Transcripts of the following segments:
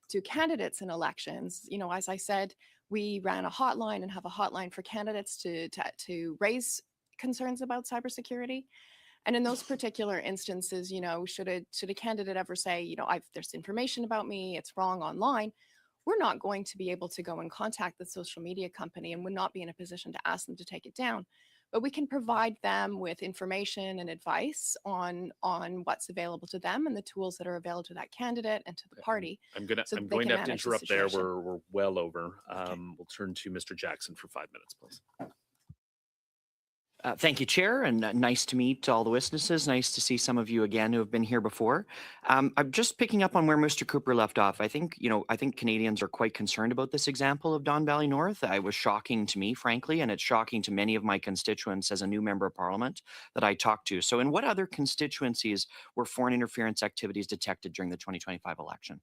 to candidates in elections, you know, as I said, we ran a hotline and have a hotline for candidates to raise concerns about cybersecurity. And in those particular instances, you know, should a candidate ever say, you know, there's information about me, it's wrong online, we're not going to be able to go and contact the social media company and would not be in a position to ask them to take it down. But we can provide them with information and advice on what's available to them and the tools that are available to that candidate and to the party. I'm going so to they can have to manage the interrupt there. situation. We're well over. Okay. We'll turn to Mr. Jackson for 5 minutes, please. Thank you, Chair, and nice to meet all the witnesses. Nice to see some of you again who have been here before. I'm just picking up on where Mr. Cooper left off. I think Canadians are quite concerned about this example of Don Valley North. It was shocking to me, frankly, and it's shocking to many of my constituents as a new member of Parliament that I talked to. So in what other constituencies were foreign interference activities detected during the 2025 election?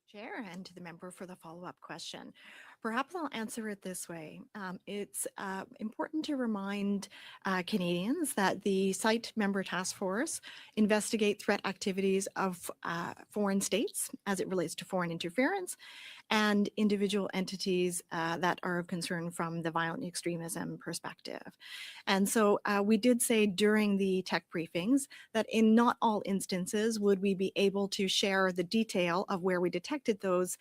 Chair, and to the member for the follow-up question. Perhaps I'll answer it this way. It's important to remind Canadians that the Site Member Task Force investigate threat activities of foreign states as it relates to foreign interference and individual entities that are of concern from the violent extremism perspective. And so we did say during the tech briefings that in not all instances would we be able to share the detail of where we detected those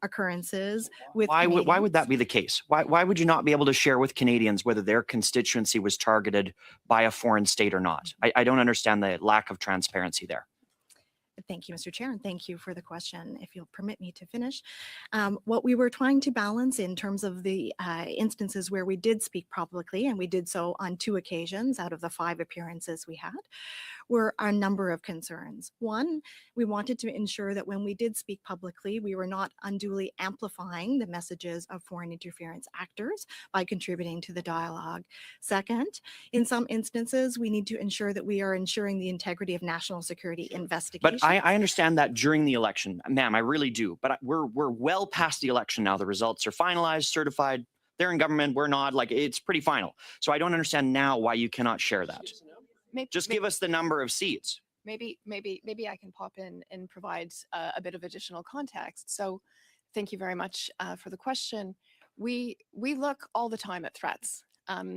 occurrences with Why would that be the case? Why would you not be able to share with Canadians whether their constituency was targeted by a foreign state or not? I don't understand the lack of transparency there. Thank you, Mr. Chair, and thank you for the question. If you'll permit me to finish. What we were trying to balance in terms of the instances where we did speak publicly, and we did so on 2 occasions out of the 5 appearances we had, were a number of concerns. One, we wanted to ensure that when we did speak publicly, we were not unduly amplifying the messages of foreign interference actors by contributing to the dialogue. Second, in some instances, we need to ensure that we are ensuring the integrity of national security investigations. But I understand that during the election, ma'am, I really do. But we're well past the election now. The results are finalized, certified. They're in government. We're not. Like, it's pretty final. So I don't understand now why you cannot share that. Just give us the number of seats. Maybe I can pop in and provide a bit of additional context. So thank you very much for the question. We look all the time at threats.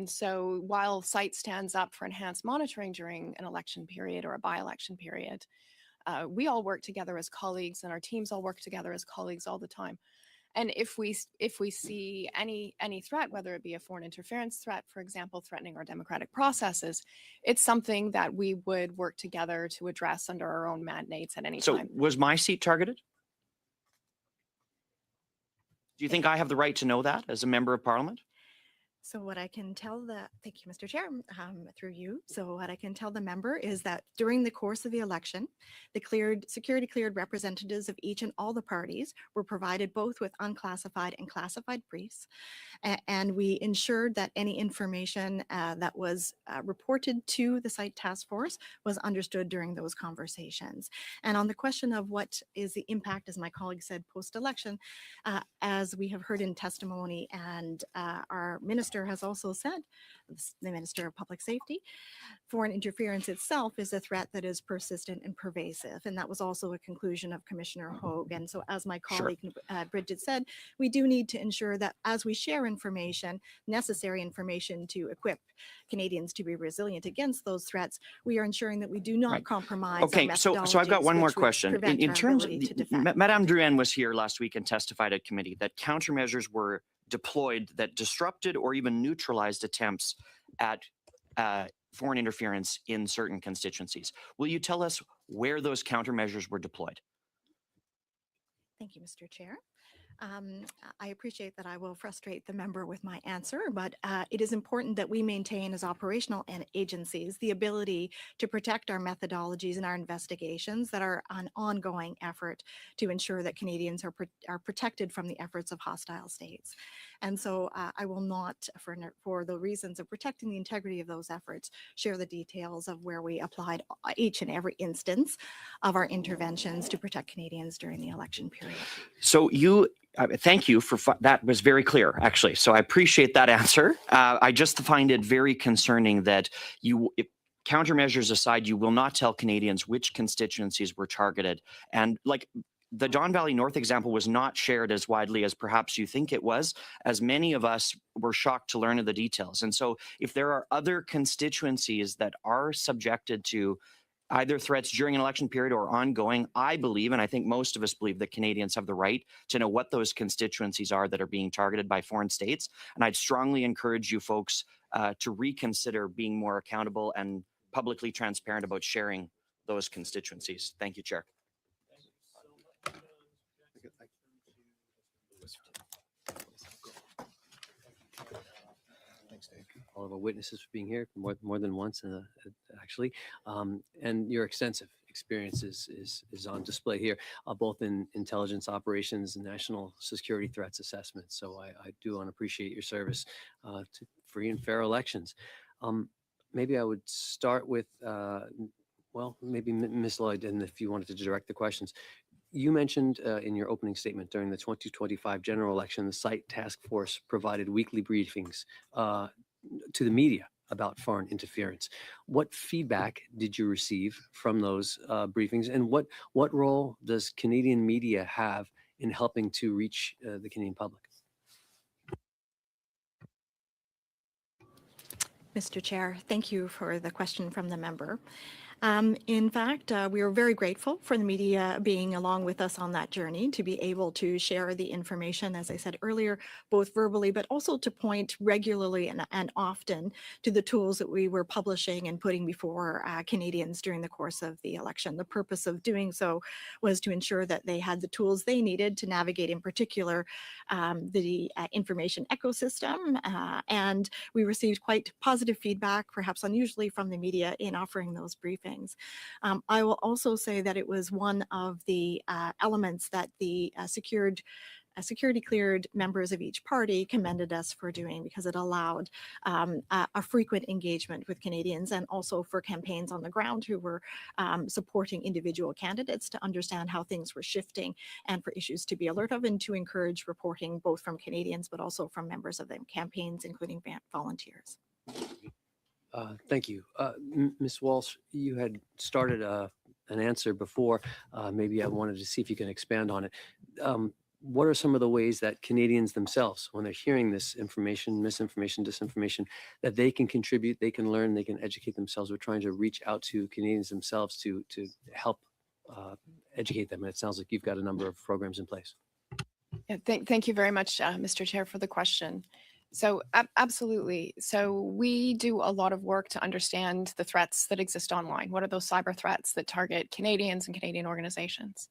So while SITE stands up for enhanced monitoring during an election period or a by-election period, we all work together as colleagues, and our teams all work together as colleagues all the time. And if we see any threat, whether it be a foreign interference threat, for example, threatening our democratic processes, it's something that we would work together to address under our own mandates at any time. So was my seat targeted? Do you think I have the right to know that as a member of Parliament? So what I can tell thank you, Mr. Chair, through you. So what I can tell the member is that during the course of the election, the security cleared representatives of each and all the parties were provided both with unclassified and classified briefs. And we ensured that any information that was reported to the Site Task Force was understood during those conversations. And on the question of what is the impact, as my colleague said, post-election, as we have heard in testimony and our minister has also said, the Minister of Public Safety, foreign interference itself is a threat that is persistent and pervasive. And that was also a conclusion of Commissioner Hogue. And so as my colleague Bridget said, we do need to ensure that as we share information, necessary information to equip Canadians to be resilient against those threats, we are ensuring that we do not compromise. Okay, so I've got one more question. In terms of, Madame Drouin was here last week and testified at committee that countermeasures were deployed that disrupted or even neutralized attempts at foreign interference in certain constituencies. Will you tell us where those countermeasures were deployed? Thank you, Mr. Chair. I appreciate that I will frustrate the member with my answer, but it is important that we maintain as operational agencies the ability to protect our methodologies and our investigations that are an ongoing effort to ensure that Canadians are protected from the efforts of hostile states. And so I will not, for the reasons of protecting the integrity of those efforts, share the details of where we applied each and every instance of our interventions to protect Canadians during the election period. So thank you for that. Was very clear, actually. So I appreciate that answer. I just find it very concerning that countermeasures aside, you will not tell Canadians which constituencies were targeted. And like the Don Valley North example was not shared as widely as perhaps you think it was, as many of us were shocked to learn of the details. And so if there are other constituencies that are subjected to either threats during an election period or ongoing, I believe, and I think most of us believe, that Canadians have the right to know what those constituencies are that are being targeted by foreign states. And I'd strongly encourage you folks to reconsider being more accountable and publicly transparent about sharing those constituencies. Thank you, Chair. All of our witnesses for being here more than once, actually, and your extensive experience is on display here, both in intelligence operations and national security threats assessment. So I do want to appreciate your service to free and fair elections. Maybe I would start with, well, maybe Ms. Lloyd, and if you wanted to direct the questions. You mentioned in your opening statement during the 2025 general election, the site task force provided weekly briefings to the media about foreign interference. What feedback did you receive from those briefings, and what role does Canadian media have in helping to reach the Canadian public? Mr. Chair, thank you for the question from the member. In fact, we are very grateful for the media being along with us on that journey to be able to share the information, as I said earlier, both verbally, but also to point regularly and often to the tools that we were publishing and putting before Canadians during the course of the election. The purpose of doing so was to ensure that they had the tools they needed to navigate, in particular, the information ecosystem. And we received quite positive feedback, perhaps unusually from the media, in offering those briefings. I will also say that it was one of the elements that the security cleared members of each party commended us for doing, because it allowed a frequent engagement with Canadians, and also for campaigns on the ground who were supporting individual candidates to understand how things were shifting and for issues to be alert of, and to encourage reporting both from Canadians but also from members of the campaigns, including volunteers. Thank you. Ms. Walsh, you had started an answer before. Maybe I wanted to see if you can expand on it. What are some of the ways that Canadians themselves, when they're hearing this information, misinformation, disinformation, that they can contribute, they can learn, they can educate themselves? We're trying to reach out to Canadians themselves to help educate them. And it sounds like you've got a number of programs in place. Yeah, thank you very much, Mr. Chair, for the question. So absolutely. So we do a lot of work to understand the threats that exist online. What are those cyber threats that target Canadians and Canadian organizations?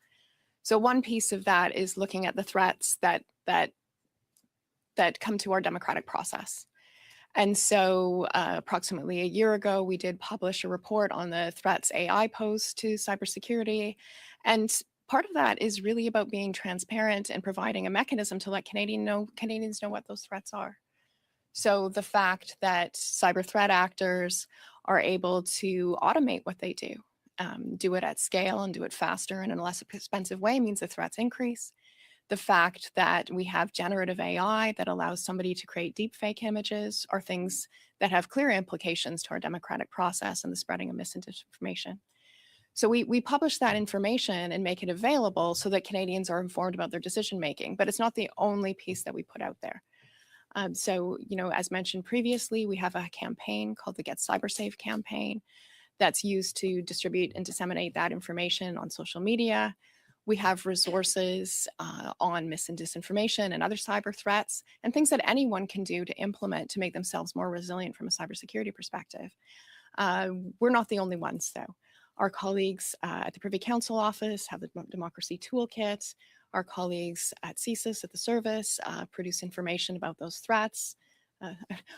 So one piece of that is looking at the threats that come to our democratic process. And so approximately a year ago, we did publish a report on the threats AI pose to cybersecurity. And part of that is really about being transparent and providing a mechanism to let Canadians know what those threats are. So the fact that cyber threat actors are able to automate what they do it at scale and do it faster and in a less expensive way, means the threats increase. The fact that we have generative AI that allows somebody to create deepfake images are things that have clear implications to our democratic process and the spreading of misinformation. So we publish that information and make it available so that Canadians are informed about their decision making, but it's not the only piece that we put out there. So, as mentioned previously, we have a campaign called the Get Cyber Safe campaign that's used to distribute and disseminate that information on social media. We have resources on mis and disinformation and other cyber threats, and things that anyone can do to implement to make themselves more resilient from a cybersecurity perspective. We're not the only ones, though. Our colleagues at the Privy Council office have the Democracy Toolkit. Our colleagues at CSIS at the service produce information about those threats.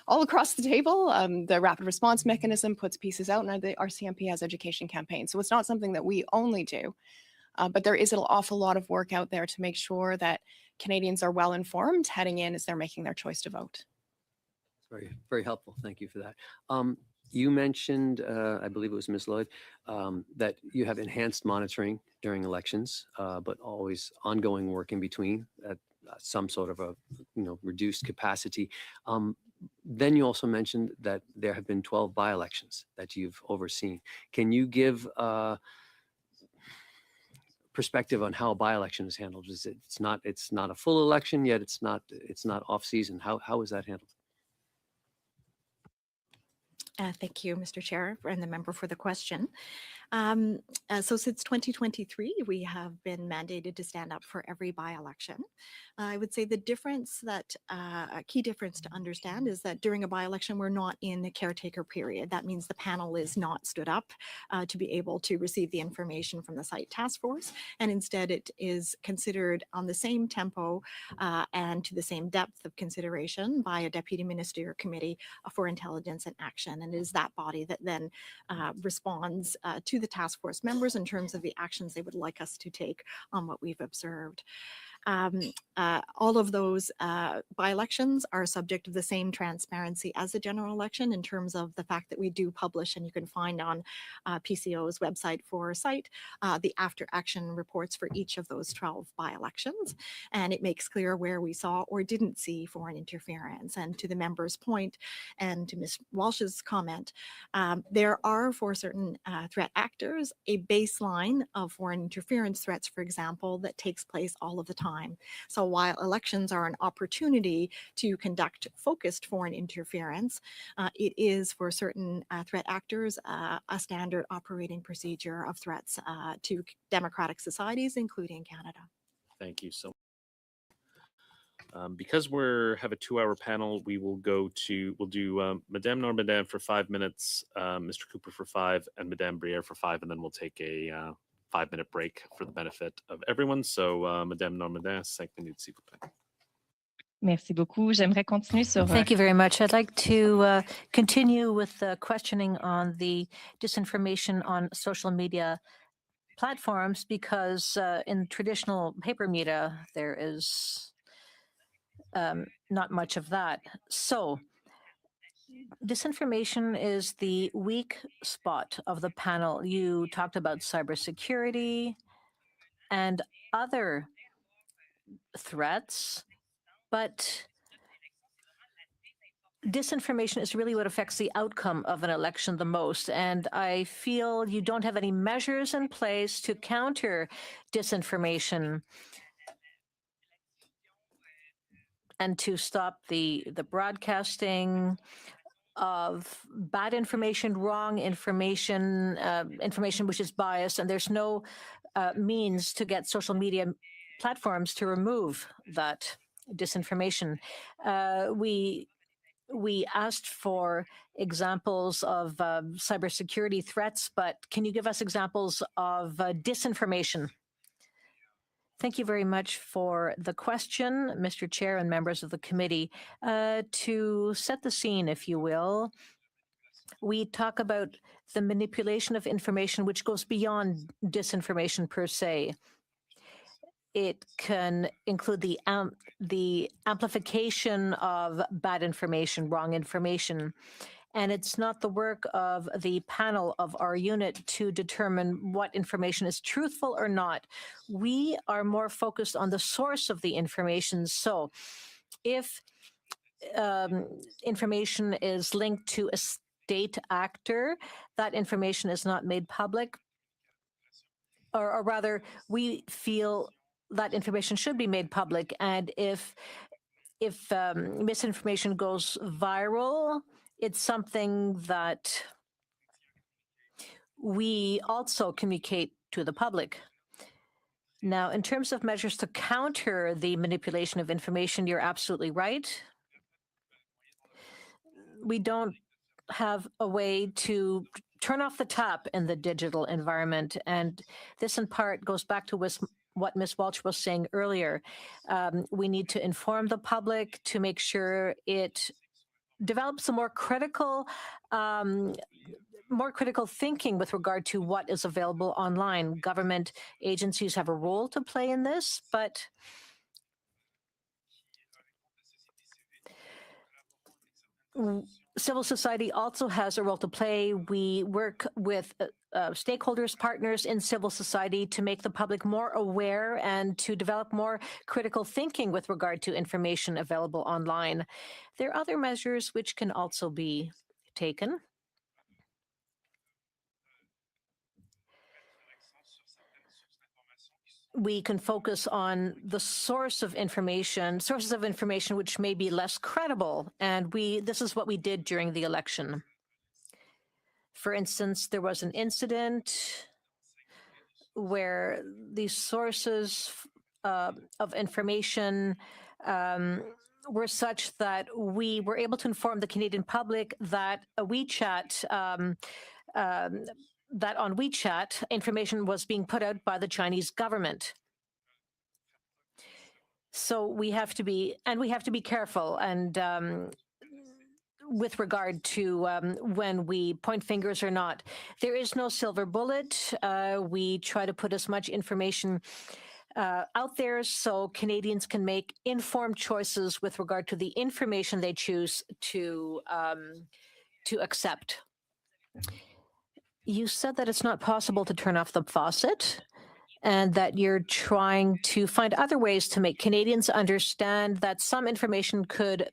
All across the table, the Rapid Response Mechanism puts pieces out, and the RCMP has education campaigns. So it's not something that we only do, but there is an awful lot of work out there to make sure that Canadians are well informed heading in as they're making their choice to vote. Very, very helpful. Thank you for that. You mentioned, I believe it was Ms. Lloyd, that you have enhanced monitoring during elections, but always ongoing work in between at some sort of a reduced capacity. Then you also mentioned that there have been 12 by-elections that you've overseen. Can you give perspective on how a by-election is handled? It's not a full election, yet it's not off season. How is that handled? Thank you, Mr. Chair, and the member for the question. So since 2023, we have been mandated to stand up for every by-election. I would say the difference that, a key difference to understand is that during a by-election, we're not in a caretaker period. That means the panel is not stood up to be able to receive the information from the site task force, and instead it is considered on the same tempo and to the same depth of consideration by a Deputy Ministerial Committee for Intelligence and Action. And it is that body that then responds to the task force members in terms of the actions they would like us to take on what we've observed. All of those by-elections are subject to the same transparency as the general election in terms of the fact that we do publish, and you can find on PCO's website for site, the after action reports for each of those 12 by-elections. And it makes clear where we saw or didn't see foreign interference. And to the member's point and to Ms. Walsh's comment, there are for certain threat actors a baseline of foreign interference threats, for example, that takes place all of the time. So while elections are an opportunity to conduct focused foreign interference, it is for certain threat actors a standard operating procedure of threats to democratic societies, including Canada. Thank you so much. Because have a 2-hour panel, we'll do Madame Normandin for 5 minutes, Mr. Cooper for 5, and Madame Briere for 5, and then we'll take a 5-minute break for the benefit of everyone. So, Madame Normandin, 5 minutes, s'il vous plaît. Merci beaucoup. J'aimerais continuer sur. Thank you very much. I'd like to continue with the questioning on the disinformation on social media platforms, because in traditional paper media, there is not much of that. So disinformation is the weak spot of the panel. You talked about cybersecurity and other threats, but disinformation is really what affects the outcome of an election the most. And I feel you don't have any measures in place to counter disinformation and to stop the broadcasting of bad information, wrong information, information which is biased, and there's no means to get social media platforms to remove that disinformation. We asked for examples of cybersecurity threats, but can you give us examples of disinformation? Thank you very much for the question, Mr. Chair and members of the committee. To set the scene, if you will, we talk about the manipulation of information which goes beyond disinformation per se. It can include the amplification of bad information, wrong information. And it's not the work of the panel of our unit to determine what information is truthful or not. We are more focused on the source of the information. So if information is linked to a state actor, that information is not made public, or rather, we feel that information should be made public. And if misinformation goes viral, it's something that we also communicate to the public. Now, in terms of measures to counter the manipulation of information, you're absolutely right. We don't have a way to turn off the tap in the digital environment. And this in part goes back to what Ms. Walsh was saying earlier. We need to inform the public to make sure it develops a more critical thinking with regard to what is available online. Government agencies have a role to play in this, but civil society also has a role to play. We work with stakeholders, partners in civil society to make the public more aware and to develop more critical thinking with regard to information available online. There are other measures which can also be taken. We can focus on the sources of information which may be less credible. And this is what we did during the election. For instance, there was an incident where the sources of information were such that we were able to inform the Canadian public that that on WeChat, information was being put out by the Chinese government. So we have to be careful and with regard to when we point fingers or not. There is no silver bullet. We try to put as much information out there so Canadians can make informed choices with regard to the information they choose to accept. You said that it's not possible to turn off the faucet and that you're trying to find other ways to make Canadians understand that some information could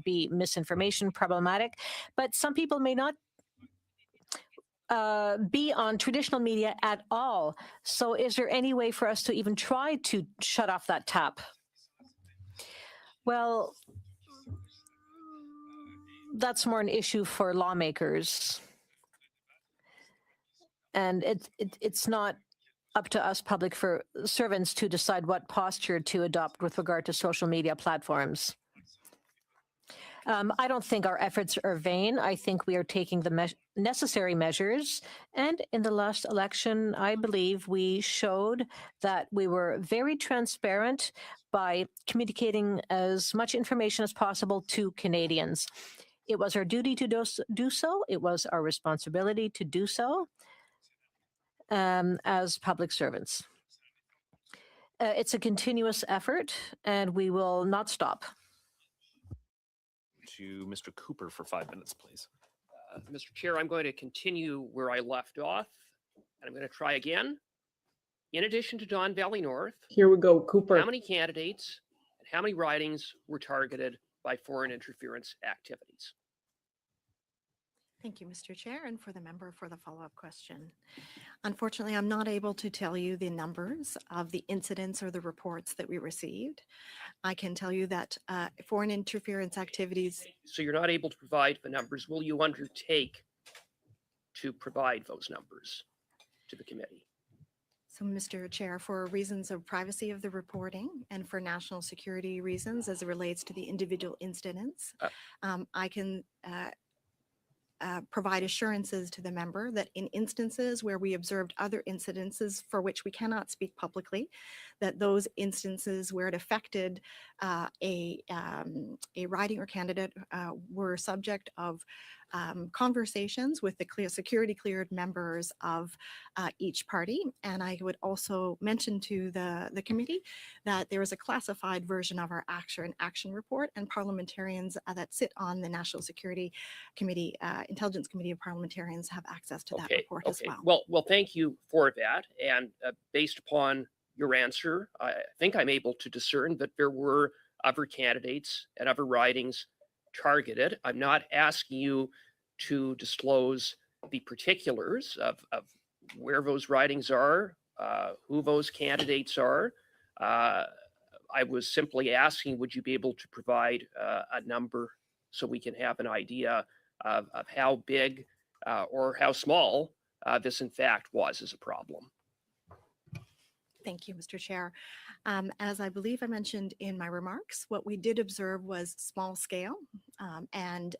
be misinformation, problematic, but some people may not be on traditional media at all. So is there any way for us to even try to shut off that tap? Well, that's more an issue for lawmakers. And it's not up to us public servants to decide what posture to adopt with regard to social media platforms. I don't think our efforts are vain. I think we are taking the necessary measures. And in the last election, I believe we showed that we were very transparent by communicating as much information as possible to Canadians. It was our duty to do so. It was our responsibility to do so as public servants. It's a continuous effort, and we will not stop. To Mr. Cooper for 5 minutes, please. Mr. Chair, I'm going to continue where I left off, and I'm going to try again. In addition to Don Valley North, Here we go, Cooper. how many candidates and how many ridings were targeted by foreign interference activities? Thank you, Mr. Chair, and for the member for the follow-up question. Unfortunately, I'm not able to tell you the numbers of the incidents or the reports that we received. I can tell you that foreign interference activities. So you're not able to provide the numbers. Will you undertake to provide those numbers to the committee? So, Mr. Chair, for reasons of privacy of the reporting and for national security reasons as it relates to the individual incidents, I can provide assurances to the member that in instances where we observed other incidences for which we cannot speak publicly, that those instances where it affected a riding or candidate were subject of conversations with the security cleared members of each party. And I would also mention to the committee that there is a classified version of our action report, and parliamentarians that sit on the National Security Committee, Intelligence Committee of Parliamentarians have access to that report as well. Well, thank you for that. And based upon your answer, I think I'm able to discern that there were other candidates and other ridings targeted. I'm not asking you to disclose the particulars of where those ridings are, who those candidates are. I was simply asking, would you be able to provide a number so we can have an idea of how big or how small this in fact was as a problem? Thank you, Mr. Chair. As I believe I mentioned in my remarks, what we did observe was small scale and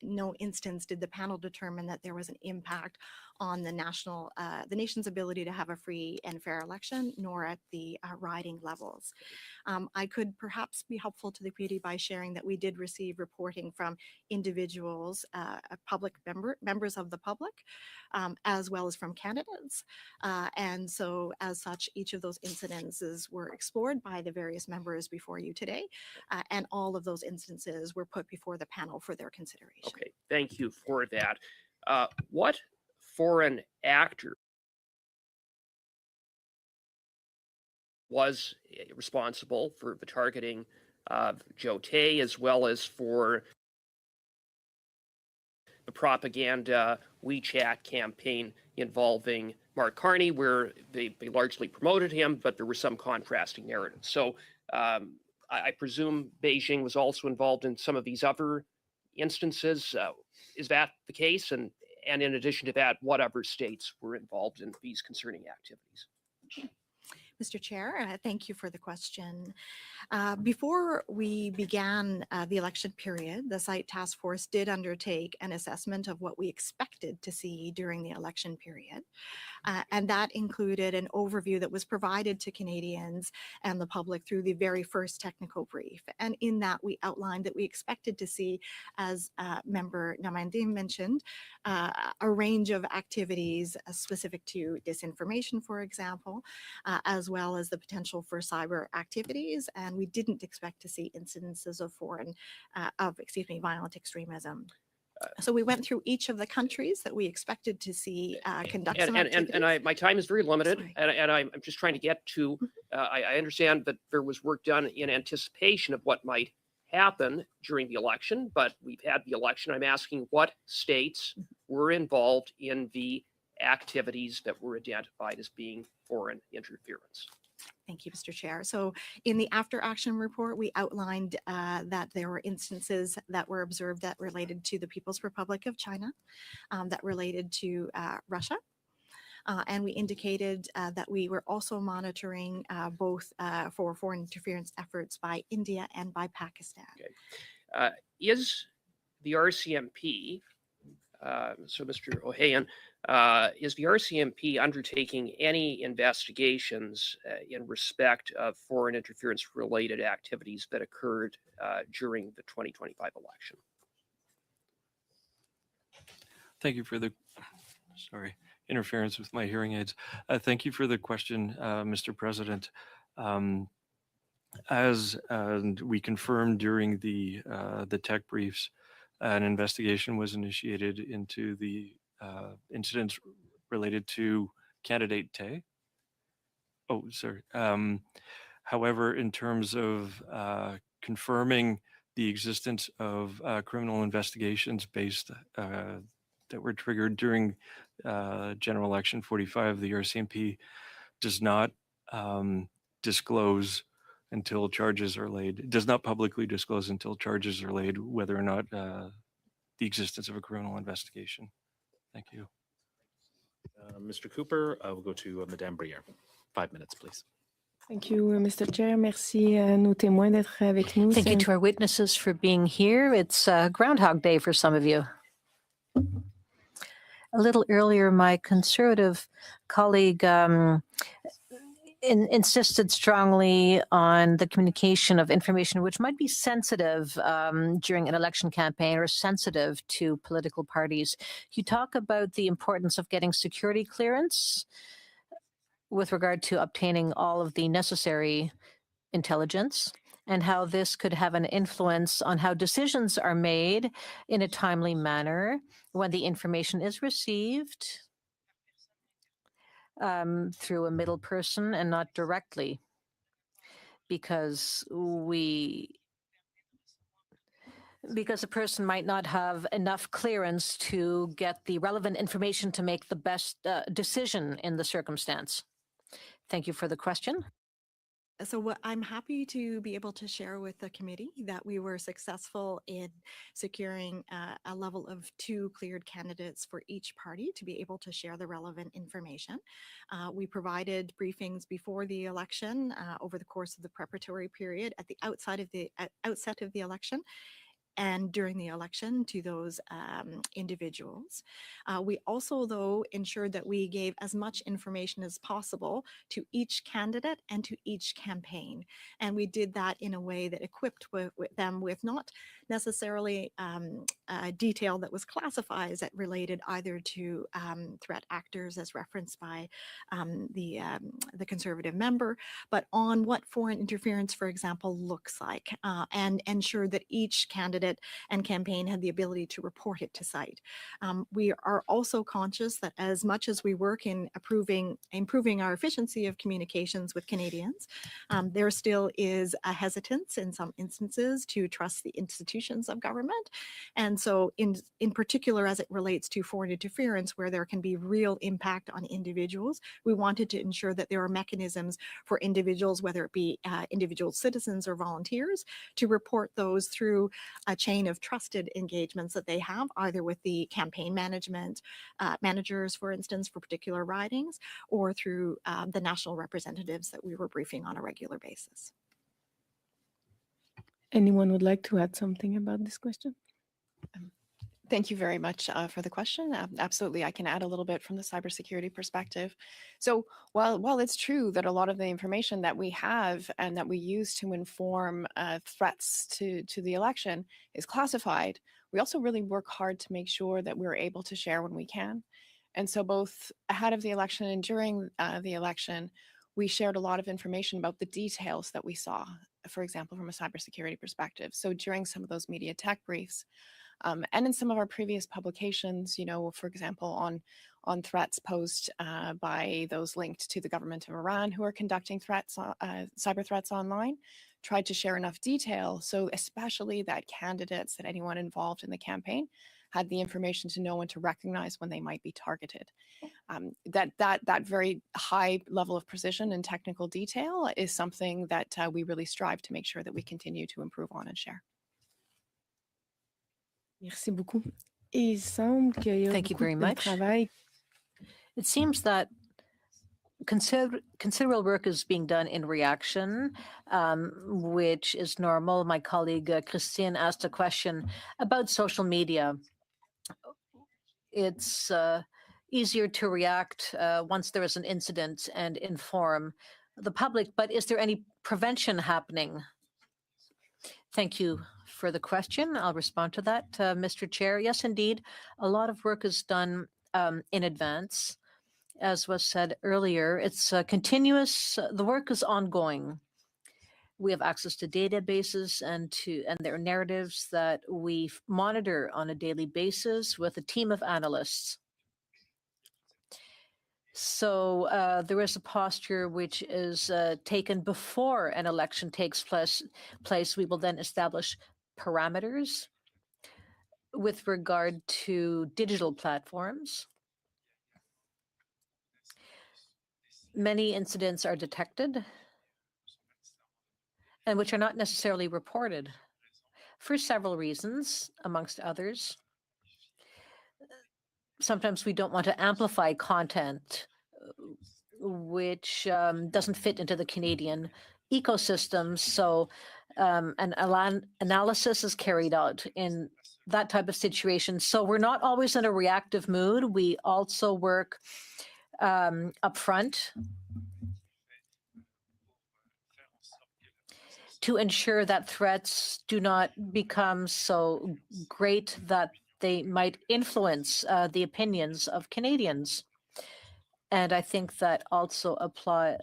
no instance did the panel determine that there was an impact on the nation's ability to have a free and fair election, nor at the riding levels. I could perhaps be helpful to the committee by sharing that we did receive reporting from individuals, members of the public, as well as from candidates. And so as such, each of those incidences were explored by the various members before you today, and all of those instances were put before the panel for their consideration. Okay, thank you for that. What foreign actor was responsible for the targeting of Joe Tay, as well as for the propaganda WeChat campaign involving Mark Carney, where they largely promoted him, but there were some contrasting narratives. So I presume Beijing was also involved in some of these other instances. Is that the case? And in addition to that, what other states were involved in these concerning activities? Mr. Chair, thank you for the question. Before we began the election period, the site task force did undertake an assessment of what we expected to see during the election period. And that included an overview that was provided to Canadians and the public through the very first technical brief. And in that, we outlined that we expected to see, as Member Normandin mentioned, a range of activities specific to disinformation, for example, as well as the potential for cyber activities. And we didn't expect to see incidences of violent extremism. So we went through each of the countries that we expected to see conduct some activities. And my time is very limited, Sorry. and I'm just trying to get to, I understand that there was work done in anticipation of what might happen during the election, but we've had the election. I'm asking what states were involved in the activities that were identified as being foreign interference. Thank you, Mr. Chair. So in the after action report, we outlined that there were instances that were observed that related to the People's Republic of China, that related to Russia. And we indicated that we were also monitoring both for foreign interference efforts by India and by Pakistan. Okay. Is the RCMP, so Mr. Ohayon, is the RCMP undertaking any investigations in respect of foreign interference related activities that occurred during the 2025 election? Thank you for the, interference with my hearing aids. Thank you for the question, Mr. President. As we confirmed during the tech briefs, an investigation was initiated into the incidents related to candidate Tay. Oh, sorry. However, in terms of confirming the existence of criminal investigations based that were triggered during General Election 45, the RCMP does not disclose until charges are laid, does not publicly disclose until charges are laid whether or not the existence of a criminal investigation. Thank you. Mr. Cooper, we'll go to Madame Briere. 5 minutes, please. Thank you, Mr. Chair. Merci à nos témoins d'être avec nous. Thank you to our witnesses for being here. It's Groundhog Day for some of you. A little earlier, my conservative colleague insisted strongly on the communication of information which might be sensitive during an election campaign or sensitive to political parties. You talk about the importance of getting security clearance with regard to obtaining all of the necessary intelligence and how this could have an influence on how decisions are made in a timely manner when the information is received through a middle person and not directly, because a person might not have enough clearance to get the relevant information to make the best decision in the circumstance. Thank you for the question. So what I'm happy to be able to share with the committee that we were successful in securing a level of 2 cleared candidates for each party to be able to share the relevant information. We provided briefings before the election over the course of the preparatory period at the outset of the election. and during the election to those individuals. We also, though, ensured that we gave as much information as possible to each candidate and to each campaign. And we did that in a way that equipped with them with not necessarily detail that was classified as it related either to threat actors as referenced by the Conservative member, but on what foreign interference, for example, looks like, and ensure that each candidate and campaign had the ability to report it to site. We are also conscious that as much as we work in improving our efficiency of communications with Canadians, there still is a hesitance in some instances to trust the institutions of government. And so in particular, as it relates to foreign interference, where there can be real impact on individuals, we wanted to ensure that there are mechanisms for individuals, whether it be individual citizens or volunteers, to report those through a chain of trusted engagements that they have, either with the campaign managers, for instance, for particular ridings, or through the national representatives that we were briefing on a regular basis. Anyone would like to add something about this question? Thank you very much for the question. Absolutely, I can add a little bit from the cybersecurity perspective. So while it's true that a lot of the information that we have and that we use to inform threats to the election is classified, we also really work hard to make sure that we're able to share when we can. And so both ahead of the election and during the election, we shared a lot of information about the details that we saw, for example, from a cybersecurity perspective. So during some of those media tech briefs, and in some of our previous publications, for example, on threats posed by those linked to the government of Iran who are conducting cyber threats online, tried to share enough detail, so especially that candidates, that anyone involved in the campaign had the information to know and to recognize when they might be targeted. That very high level of precision and technical detail is something that we really strive to make sure that we continue to improve on and share. Merci beaucoup. Et il semble qu'il y a Thank you beaucoup very de much. travail. It seems that considerable work is being done in reaction, which is normal. My colleague Christine asked a question about social media. It's easier to react once there is an incident and inform the public, but is there any prevention happening? Thank you for the question. I'll respond to that, Mr. Chair. Yes, indeed, a lot of work is done in advance. As was said earlier, it's continuous. The work is ongoing. We have access to databases and their narratives that we monitor on a daily basis with a team of analysts. So there is a posture which is taken before an election takes place. We will then establish parameters with regard to digital platforms. Many incidents are detected and which are not necessarily reported for several reasons, amongst others. Sometimes we don't want to amplify content which doesn't fit into the Canadian ecosystem. So an analysis is carried out in that type of situation. So we're not always in a reactive mood. We also work upfront to ensure that threats do not become so great that they might influence the opinions of Canadians. And I think that also applies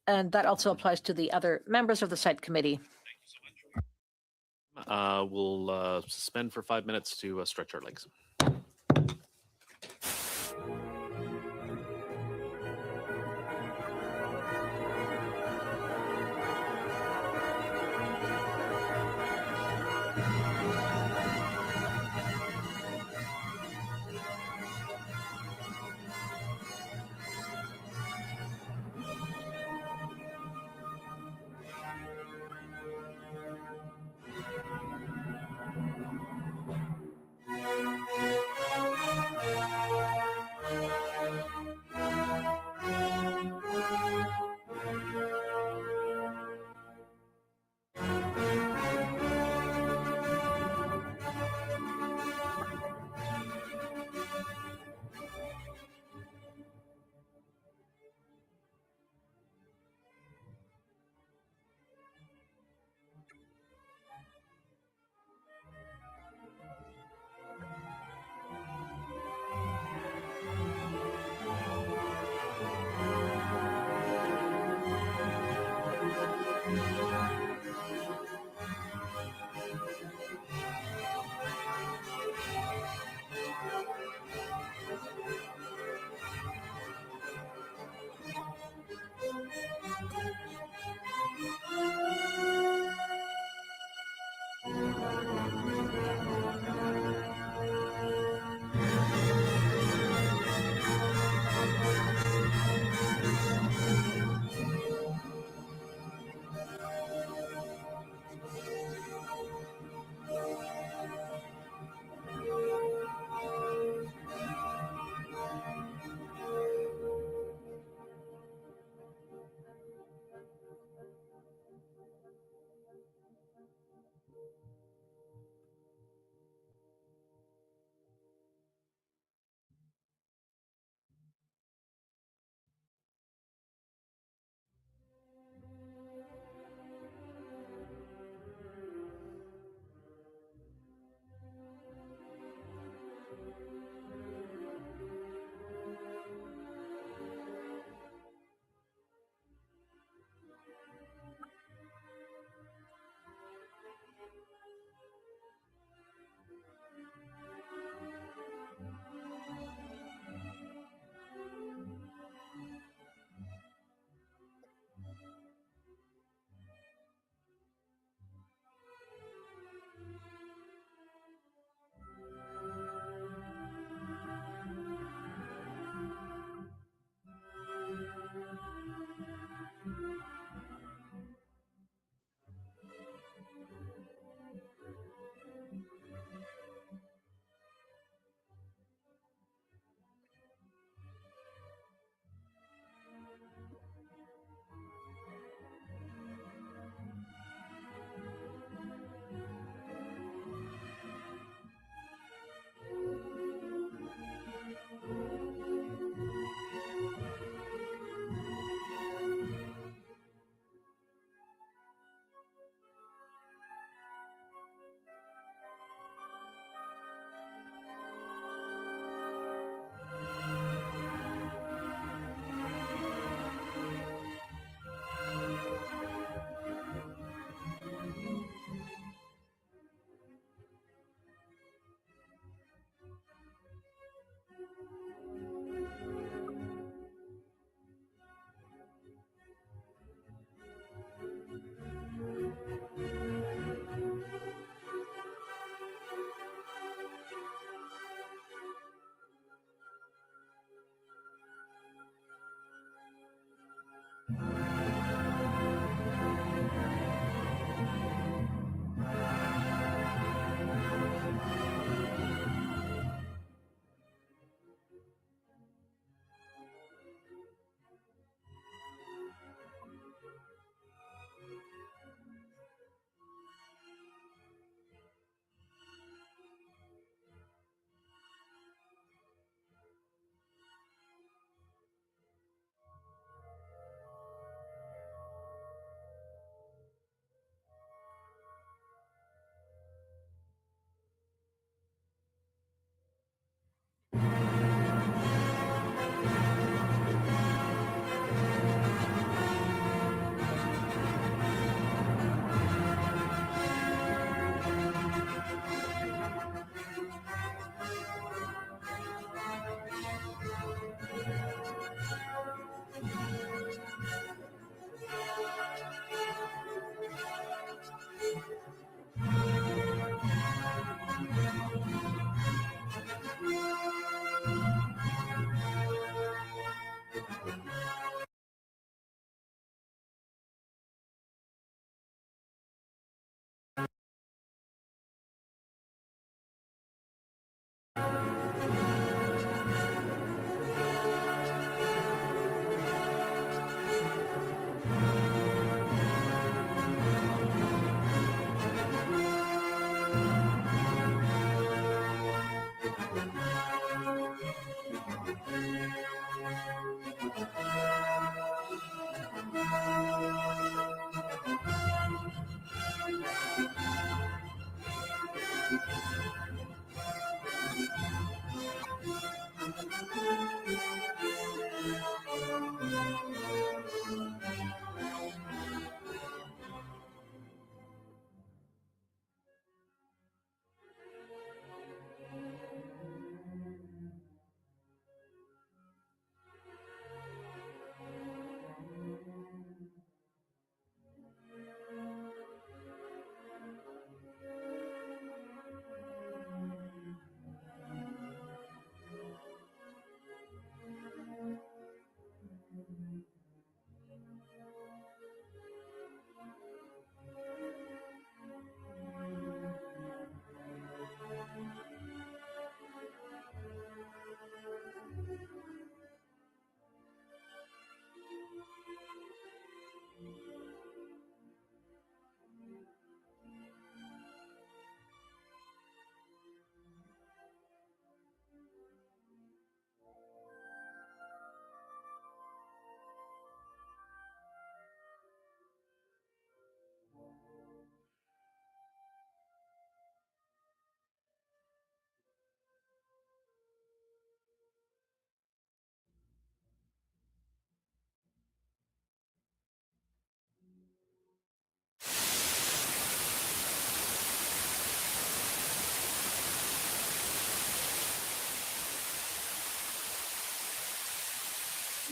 to the other members of the site committee. We'll suspend for 5 minutes to stretch our legs.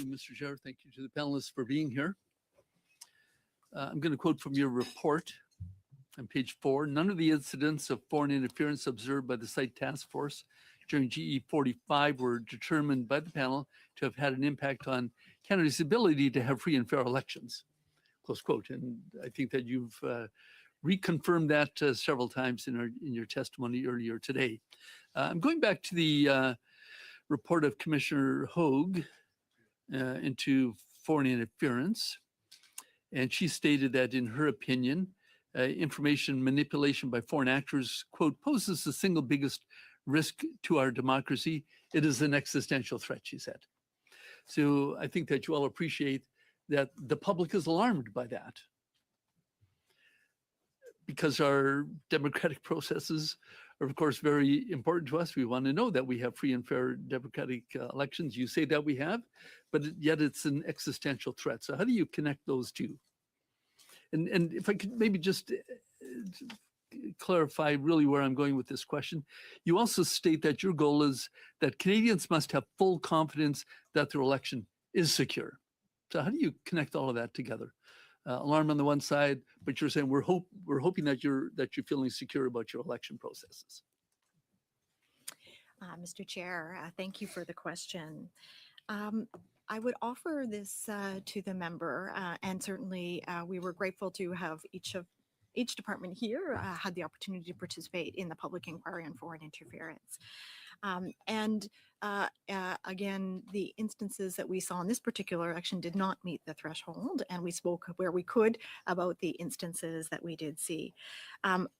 Mr. Chair. Thank you to the panelists for being here. I'm going to quote from your report on page 4. None of the incidents of foreign interference observed by the site task force during GE 45 were determined by the panel to have had an impact on Canada's ability to have free and fair elections. Close quote. And I think that you've reconfirmed that several times in your testimony earlier today. I'm going back to the report of Commissioner Hogue into foreign interference. And she stated that in her opinion, information manipulation by foreign actors, quote, poses the single biggest risk to our democracy. It is an existential threat, she said. So I think that you all appreciate that the public is alarmed by that, because our democratic processes are, of course, very important to us. We want to know that we have free and fair democratic elections. You say that we have, but yet it's an existential threat. So how do you connect those two? And if I could maybe just clarify really where I'm going with this question. You also state that your goal is that Canadians must have full confidence that their election is secure. So how do you connect all of that together? Alarm on the one side, but you're saying we're hoping that you're feeling secure about your election processes. Mr. Chair, thank you for the question. I would offer this to the member, and certainly we were grateful to have each department here had the opportunity to participate in the public inquiry on foreign interference. Again, the instances that we saw in this particular election did not meet the threshold, and we spoke where we could about the instances that we did see.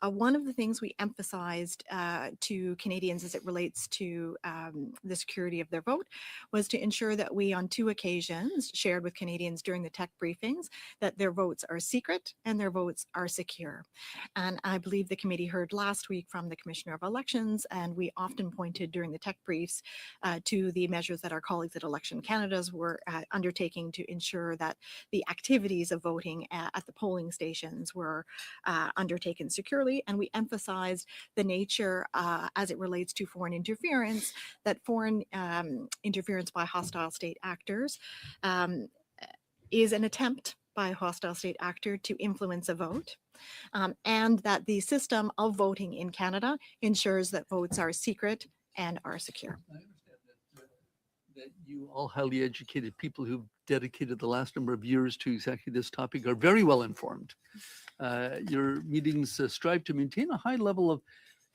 One of the things we emphasized to Canadians as it relates to the security of their vote was to ensure that we on 2 occasions shared with Canadians during the tech briefings that their votes are secret and their votes are secure. And I believe the committee heard last week from the Commissioner of Elections, and we often pointed during the tech briefs to the measures that our colleagues at Election Canada's were undertaking to ensure that the activities of voting at the polling stations were undertaken securely. And we emphasized the nature as it relates to foreign interference, that foreign interference by hostile state actors is an attempt by a hostile state actor to influence a vote, and that the system of voting in Canada ensures that votes are secret and are secure. I understand that you all highly educated people who've dedicated the last number of years to exactly this topic are very well informed. Your meetings strive to maintain a high level of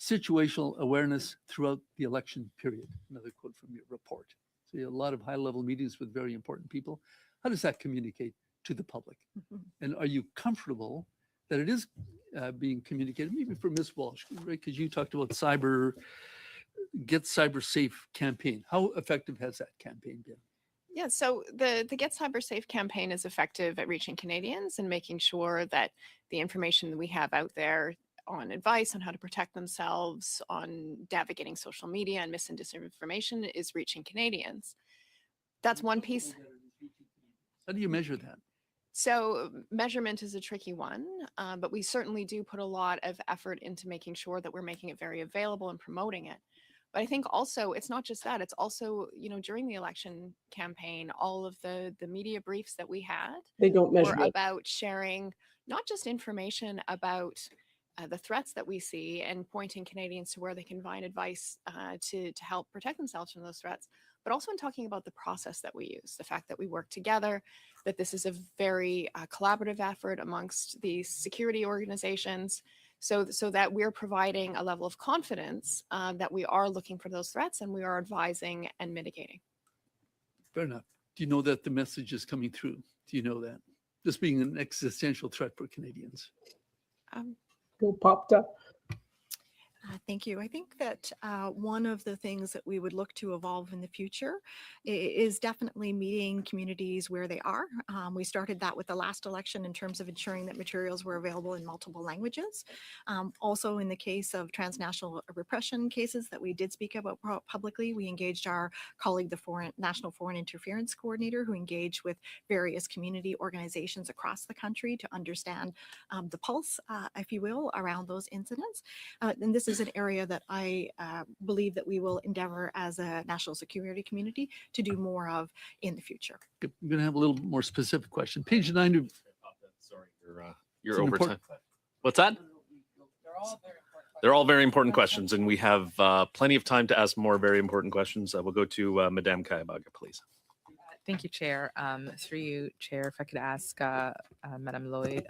situational awareness throughout the election period. Another quote from your report. So you have a lot of high level meetings with very important people. How does that communicate to the public? And are you comfortable that it is being communicated, maybe for Ms. Walsh, right? Because you talked about Get Cyber Safe campaign. How effective has that campaign been? Yeah, so the Get Cyber Safe campaign is effective at reaching Canadians and making sure that the information that we have out there on advice on how to protect themselves, on navigating social media and mis and disinformation is reaching Canadians. That's one piece. How do you measure that? So measurement is a tricky one, but we certainly do put a lot of effort into making sure that we're making it very available and promoting it. But I think also it's not just that, it's also, you know, during the election campaign, all of the media briefs that we had were about sharing not just information about the threats that we see and pointing Canadians to where they can find advice to help protect themselves from those threats, but also in talking about the process that we use, the fact that we work together, that this is a very collaborative effort amongst these security organizations, so that we're providing a level of confidence that we are looking for those threats and we are advising and mitigating. Fair enough. Do you know that the message is coming through? Do you know that? This being an existential threat for Canadians. Thank you. I think that one of the things that we would look to evolve in the future is definitely meeting communities where they are. We started that with the last election in terms of ensuring that materials were available in multiple languages. Also, in the case of transnational repression cases that we did speak about publicly, we engaged our colleague, the National Foreign Interference Coordinator, who engaged with various community organizations across the country to understand the pulse, if you will, around those incidents. And this is is an area that I believe that we will endeavor as a national security community to do more of in the future. I'm going to have a little more specific question. Page 9 of Sorry, It's your an overtime. important- What's that? They're all very important questions, and we have plenty of time to ask more very important questions. We'll go to Madame Kayabaga, please. Thank you, Chair. Through you, Chair, if I could ask Madam Lloyd,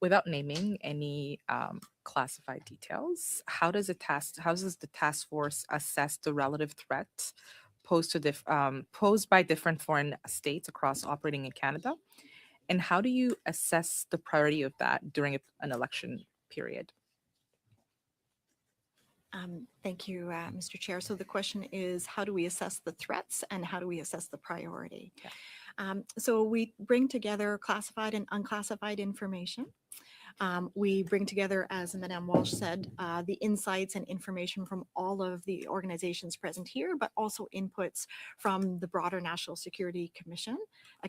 without naming any classified details, how does the task force assess the relative threat posed by different foreign states across operating in Canada? And how do you assess the priority of that during an election period? Thank you, Mr. Chair. So the question is, how do we assess the threats and how do we assess the priority? So we bring together classified and unclassified information. We bring together, as Madame Walsh said, the insights and information from all of the organizations present here, but also inputs from the broader National Security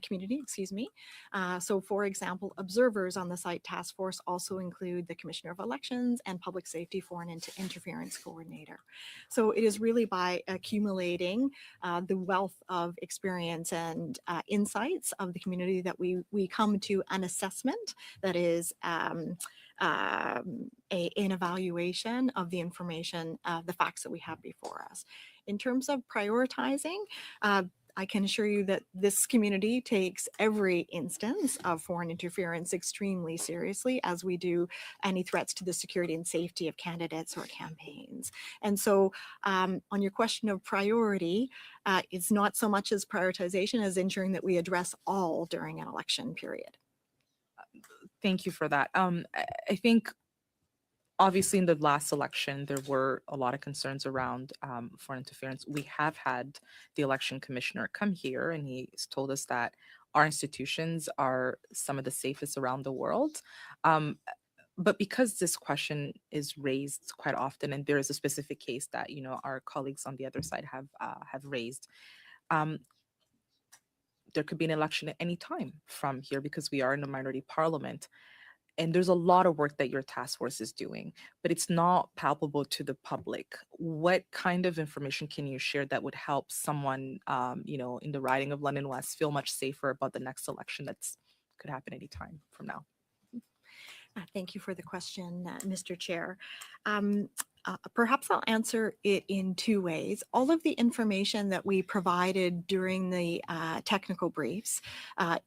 community, excuse me. So for example, observers on the site task force also include the Commissioner of Elections and Public Safety Foreign Interference Coordinator. So it is really by accumulating the wealth of experience and insights of the community that we come to an assessment that is an evaluation of the information, the facts that we have before us. In terms of prioritizing, I can assure you that this community takes every instance of foreign interference extremely seriously, as we do any threats to the security and safety of candidates or campaigns. And so on your question of priority, it's not so much as prioritization as ensuring that we address all during an election period. Thank you for that. I think obviously in the last election, there were a lot of concerns around foreign interference. We have had the election commissioner come here and he's told us that our institutions are some of the safest around the world. But because this question is raised quite often, and there is a specific case that, you know, our colleagues on the other side have raised, there could be an election at any time from here because we are in a minority parliament. And there's a lot of work that your task force is doing, but it's not palpable to the public. What kind of information can you share that would help someone, you know, in the riding of London West feel much safer about the next election that's could happen anytime from now? Thank you for the question, Mr. Chair. Perhaps I'll answer it in two ways. All of the information that we provided during the technical briefs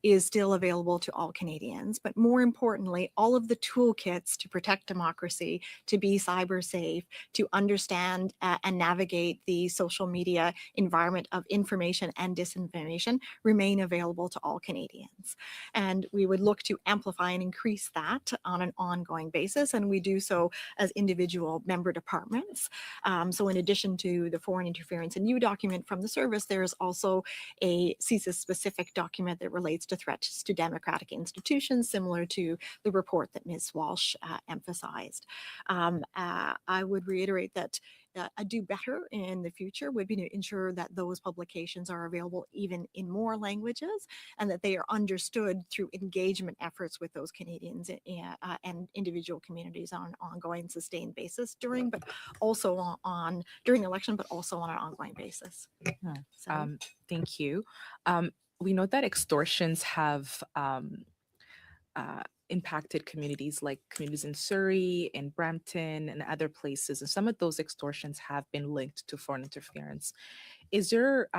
is still available to all Canadians, but more importantly, all of the toolkits to protect democracy, to be cyber safe, to understand and navigate the social media environment of information and disinformation remain available to all Canadians. And we would look to amplify and increase that on an ongoing basis, and we do so as individual member departments. So in addition to the foreign interference and new document from the service, there is also a CSIS specific document that relates to threats to democratic institutions, similar to the report that Ms. Walsh emphasized. I would reiterate that a do better in the future would be to ensure that those publications are available even in more languages and that they are understood through engagement efforts with those Canadians and individual communities on an ongoing sustained basis during election, but also on an ongoing basis. So, Thank you. We know that extortions have impacted communities like communities in Surrey and Brampton and other places. And some of those extortions have been linked to foreign interference. Is there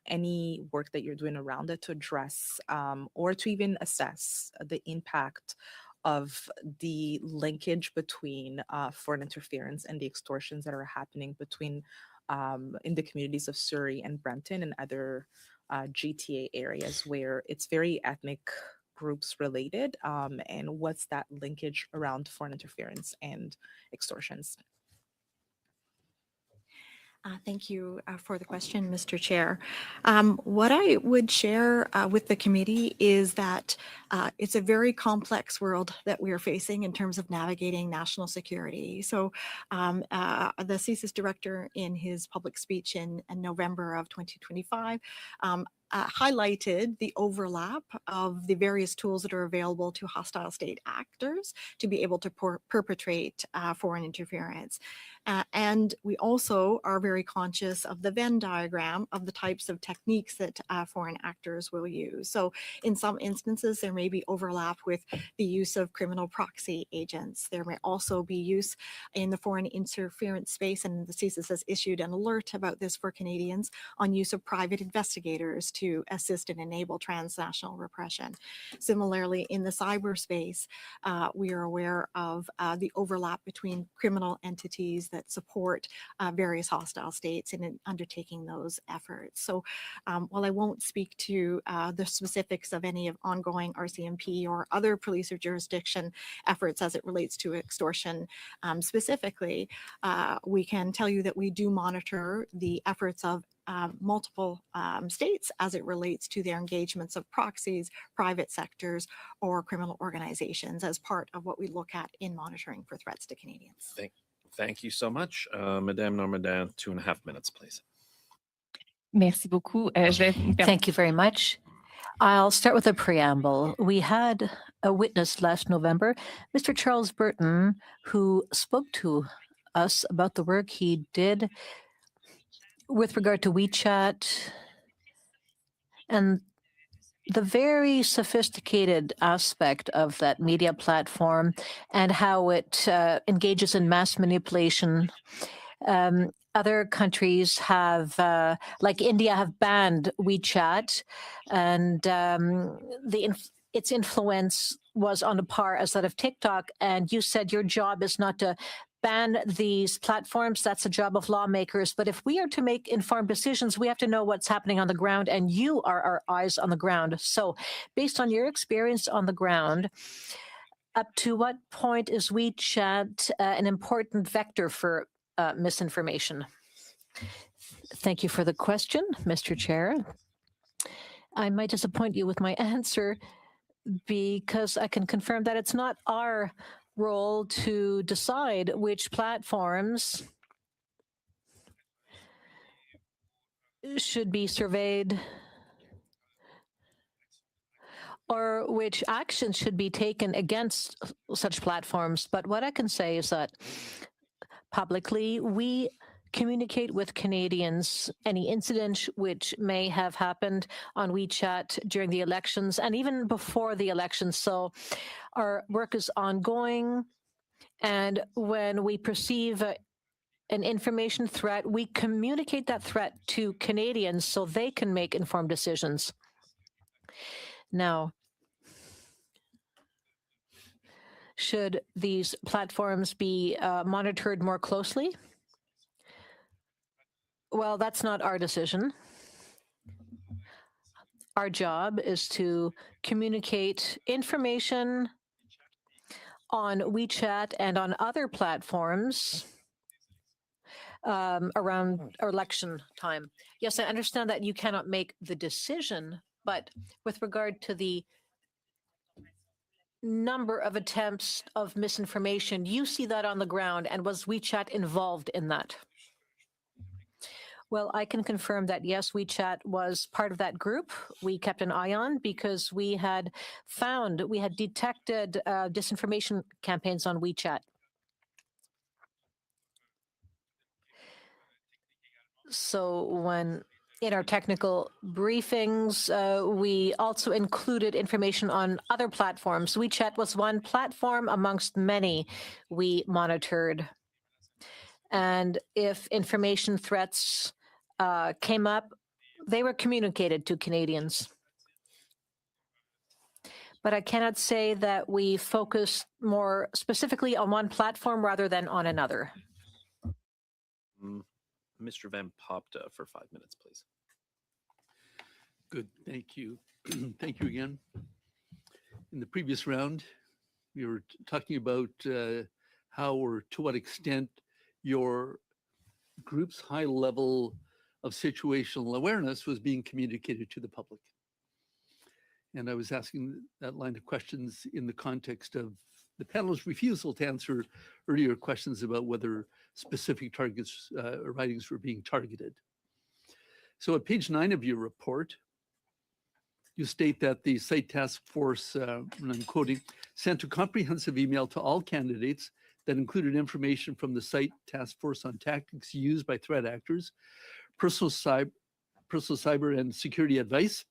any work that you're doing around it to address or to even assess the impact of the linkage between foreign interference and the extortions that are happening between in the communities of Surrey and Brampton and other GTA areas where it's very ethnic groups related, and what's that linkage around foreign interference and extortions? Thank you for the question, Mr. Chair. What I would share with the committee is that it's a very complex world that we are facing in terms of navigating national security. So the CSIS director in his public speech in November of 2025 highlighted the overlap of the various tools that are available to hostile state actors to be able to perpetrate foreign interference. And we also are very conscious of the Venn diagram of the types of techniques that foreign actors will use. So in some instances, there may be overlap with the use of criminal proxy agents. There may also be use in the foreign interference space, and the CSIS has issued an alert about this for Canadians on use of private investigators to assist and enable transnational repression. Similarly, in the cyberspace, we are aware of the overlap between criminal entities that support various hostile states in undertaking those efforts. So while I won't speak to the specifics of any of ongoing RCMP or other police or jurisdiction efforts as it relates to extortion specifically, we can tell you that we do monitor the efforts of multiple states as it relates to their engagements of proxies, private sectors, or criminal organizations as part of what we look at in monitoring for threats to Canadians. Thank you so much. Madame Normandin, 2.5 minutes, please. Merci beaucoup. Thank you very much. I'll start with a preamble. We had a witness last November, Mr. Charles Burton, who spoke to us about the work he did with regard to WeChat and the very sophisticated aspect of that media platform and how it engages in mass manipulation. Other countries have, like India, have banned WeChat, and its influence was on a par as that of TikTok. And you said your job is not to ban these platforms. That's the job of lawmakers. But if we are to make informed decisions, we have to know what's happening on the ground, and you are our eyes on the ground. So based on your experience on the ground, up to what point is WeChat an important vector for misinformation? Thank you for the question, Mr. Chair. I might disappoint you with my answer because I can confirm that it's not our role to decide which platforms should be surveyed or which actions should be taken against such platforms. But what I can say is that publicly, we communicate with Canadians any incident which may have happened on WeChat during the elections and even before the elections. So our work is ongoing. And when we perceive an information threat, we communicate that threat to Canadians so they can make informed decisions. Now, should these platforms be monitored more closely? Well, that's not our decision. Our job is to communicate information on WeChat and on other platforms around election time. Yes, I understand that you cannot make the decision, but with regard to the number of attempts of misinformation, you see that on the ground, and was WeChat involved in that? Well, I can confirm that, yes, WeChat was part of that group. We kept an eye on because we had detected disinformation campaigns on WeChat. So when in our technical briefings, we also included information on other platforms. WeChat was one platform amongst many we monitored. And if information threats came up, they were communicated to Canadians. But I cannot say that we focused more specifically on one platform rather than on another. Mr. Van Popta for 5 minutes, please. Good, thank you. Thank you again. In the previous round, we were talking about how or to what extent your group's high level of situational awareness was being communicated to the public. And I was asking that line of questions in the context of the panel's refusal to answer earlier questions about whether specific targets or writings were being targeted. So at page 9 of your report, you state that the site task force, and I'm quoting, sent a comprehensive email to all candidates that included information from the site task force on tactics used by threat actors, personal cyber and security advice,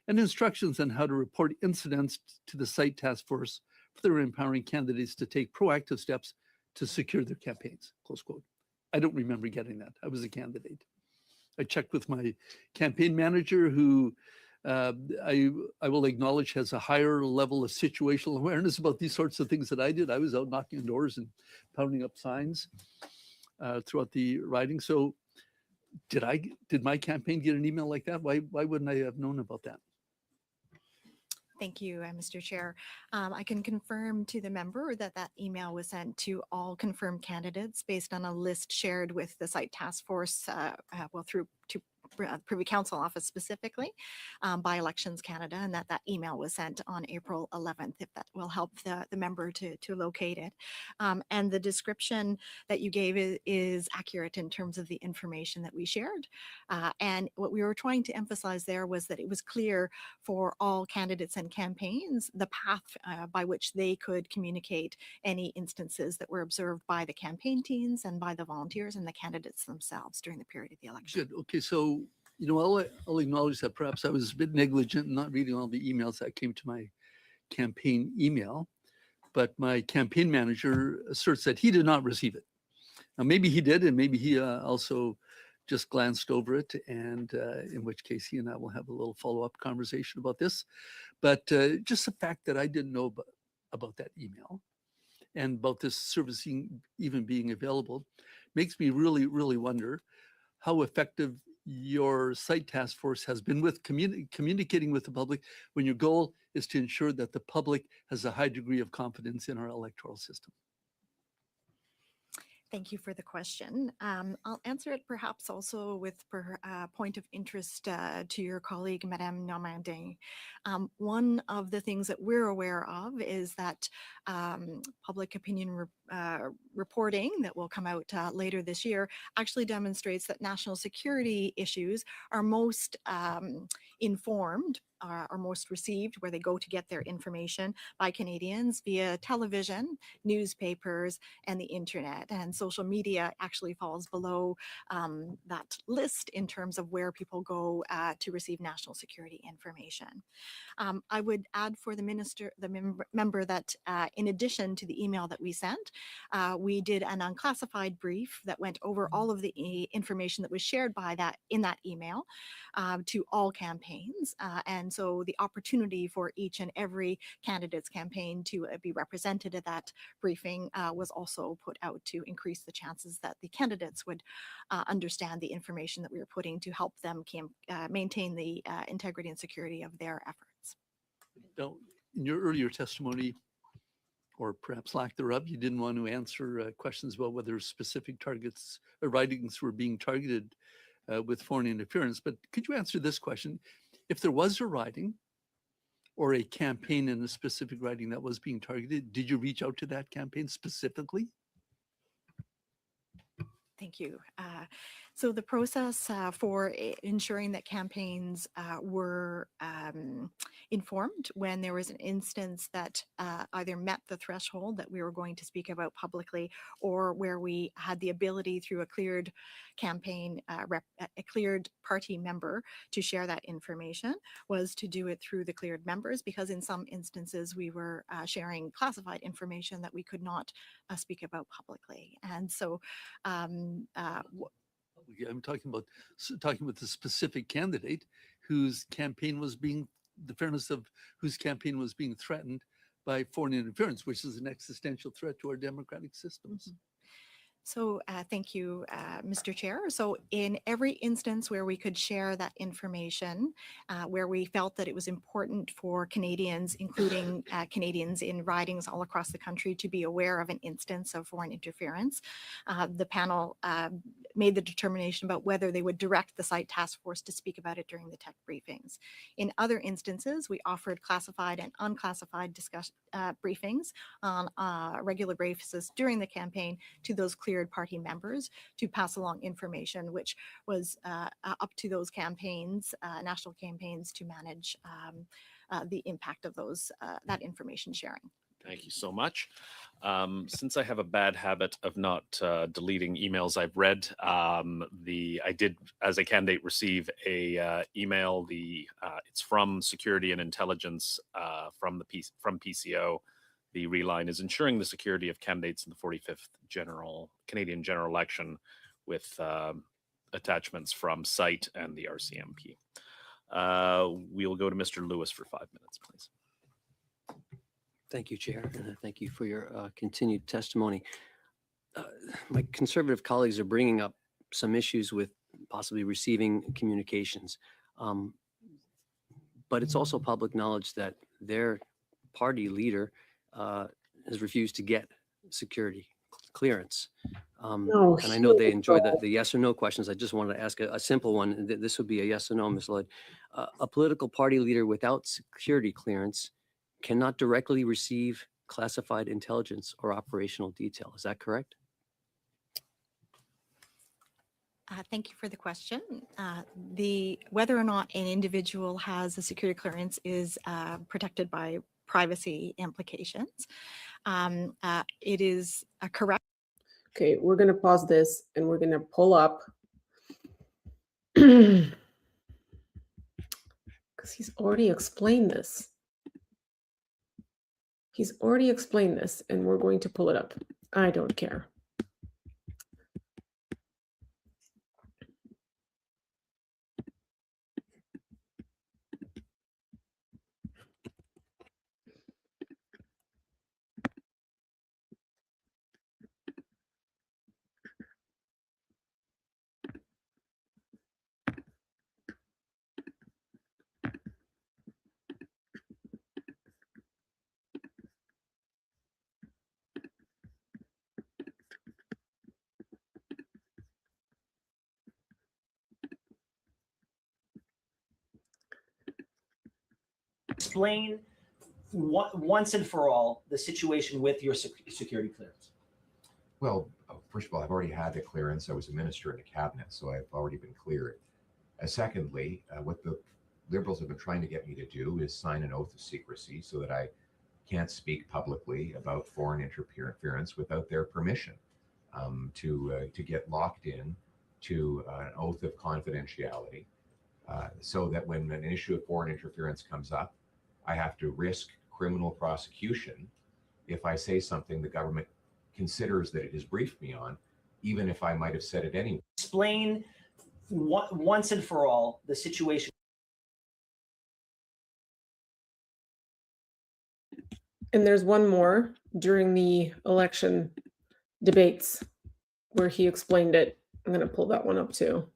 and instructions on how to report incidents to the site task force, further empowering candidates to take proactive steps to secure their campaigns, close quote. I don't remember getting that. I was a candidate. I checked with my campaign manager, who I will acknowledge has a higher level of situational awareness about these sorts of things that I did. I was out knocking on doors and pounding up signs throughout the riding. So did my campaign get an email like that? Why wouldn't I have known about that? Thank you, Mr. Chair. I can confirm to the member that that email was sent to all confirmed candidates based on a list shared with the site task force, through to Privy Council office specifically by Elections Canada, and that email was sent on April 11th, if that will help the member to locate it. And the description that you gave is accurate in terms of the information that we shared. And what we were trying to emphasize there was that it was clear for all candidates and campaigns the path by which they could communicate any instances that were observed by the campaign teams and by the volunteers and the candidates themselves during the period of the election. Good. Okay, so I'll acknowledge that perhaps I was a bit negligent in not reading all the emails that came to my campaign email, but my campaign manager asserts that he did not receive it. Now, maybe he did, and maybe he also just glanced over it, and in which case he and I will have a little follow-up conversation about this. But just the fact that I didn't know about that email and about this service even being available makes me really, really wonder how effective your site task force has been with communicating with the public when your goal is to ensure that the public has a high degree of confidence in our electoral system. Thank you for the question. I'll answer it perhaps also with point of interest to your colleague, Madame Normandin. One of the things that we're aware of is that public opinion reporting that will come out later this year actually demonstrates that national security issues are most informed are most received, where they go to get their information, by Canadians via television, newspapers, and the internet. And social media actually falls below that list in terms of where people go to receive national security information. I would add for the member that in addition to the email that we sent, we did an unclassified brief that went over all of the information that was shared by in that email to all campaigns. And so the opportunity for each and every candidate's campaign to be represented at that briefing was also put out to increase the chances that the candidates would understand the information that we were putting to help them maintain the integrity and security of their efforts. Now, in your earlier testimony, or perhaps lack thereof, you didn't want to answer questions about whether specific targets or ridings were being targeted with foreign interference. But could you answer this question? If there was a riding or a campaign in a specific riding that was being targeted, did you reach out to that campaign specifically? Thank you. So the process for ensuring that campaigns were informed when there was an instance that either met the threshold that we were going to speak about publicly, or where we had the ability through a cleared campaign, a cleared party member to share that information, was to do it through the cleared members, because in some instances we were sharing classified information that we could not speak about publicly. And so I'm talking with the specific candidate whose campaign was being, the fairness of whose campaign was being threatened by foreign interference, which is an existential threat to our democratic systems. So thank you, Mr. Chair. So in every instance where we could share that information, where we felt that it was important for Canadians, including Canadians in ridings all across the country, to be aware of an instance of foreign interference, the panel made the determination about whether they would direct the site task force to speak about it during the tech briefings. In other instances, we offered classified and unclassified briefings on a regular basis during the campaign to those clear cleared party members to pass along information, which was up to those campaigns, national campaigns, to manage the impact of those that information sharing. Thank you so much. Since I have a bad habit of not deleting emails I've read, I did, as a candidate, receive a email. It's from Security and Intelligence from PCO. The reline is ensuring the security of candidates in the 45th Canadian general election, with attachments from SITE and the RCMP. We'll go to Mr. Lewis for 5 minutes, please. Thank you, Chair, and thank you for your continued testimony. My conservative colleagues are bringing up some issues with possibly receiving communications, but it's also public knowledge that their party leader has refused to get security clearance. And I know they enjoy the yes or no questions. I just wanted to ask a simple one. This would be a yes or no, Ms. Lloyd. A political party leader without security clearance cannot directly receive classified intelligence or operational detail. Is that correct? Thank you for the question. Whether or not an individual has a security clearance is protected by privacy implications. It is correct. Okay, we're going to pause this and we're going to pull up because he's already explained this. He's already explained this, and we're going to pull it up. I don't care. Explain once and for all the situation with your security clearance. Well, first of all, I've already had the clearance. I was a minister in the cabinet, so I've already been cleared. Secondly, what the Liberals have been trying to get me to do is sign an oath of secrecy so that I can't speak publicly about foreign interference without their permission, to get locked in to an oath of confidentiality, so that when an issue of foreign interference comes up, I have to risk criminal prosecution if I say something the government considers that it has briefed me on, even if I might have said it anyway. Explain once and for all the situation. And there's one more during the election debates where he explained it. I'm going to pull that one up too.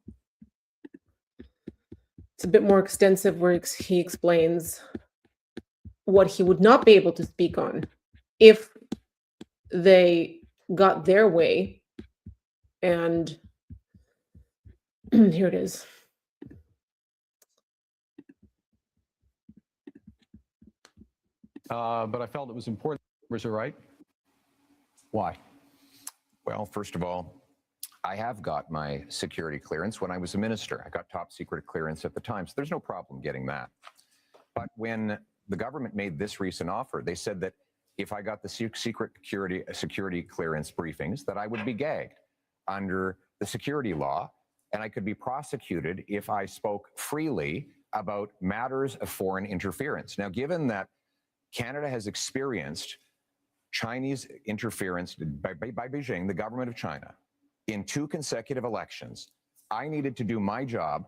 It's a bit more extensive, where he explains what he would not be able to speak on if they got their way. And here it is. But I felt it was important. Was it right? Why? Well, first of all, I have got my security clearance when I was a minister. I got top secret clearance at the time, so there's no problem getting that. But when the government made this recent offer, they said that if I got the security clearance briefings, that I would be gagged under the security law, and I could be prosecuted if I spoke freely about matters of foreign interference. Now, given that Canada has experienced Chinese interference by Beijing, the government of China, in 2 consecutive elections, I needed to do my job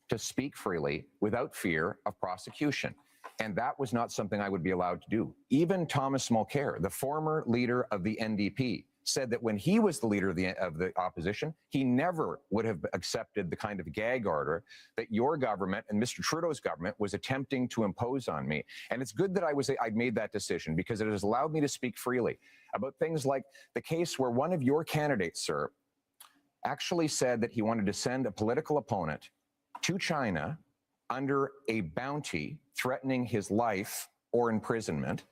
to speak freely without fear of prosecution. And that was not something I would be allowed to do. Even Thomas Mulcair, the former leader of the NDP, said that when he was the leader of the opposition, he never would have accepted the kind of gag order that your government and Mr. Trudeau's government was attempting to impose on me. And it's good that I made that decision, because it has allowed me to speak freely about things like the case where one of your candidates, sir, actually said that he wanted to send a political opponent to China under a bounty threatening his life or imprisonment.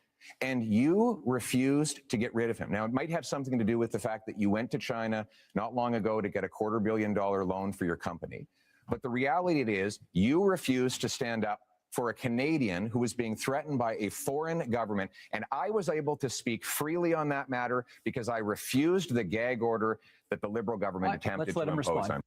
And you refused to get rid of him. Now, it might have something to do with the fact that you went to China not long ago to get a $250 million loan for your company. But the reality is you refused to stand up for a Canadian who was being threatened by a foreign government. And I was able to speak freely on that matter because I refused the gag order that the Liberal government attempted Let's let to him impose respond. on me.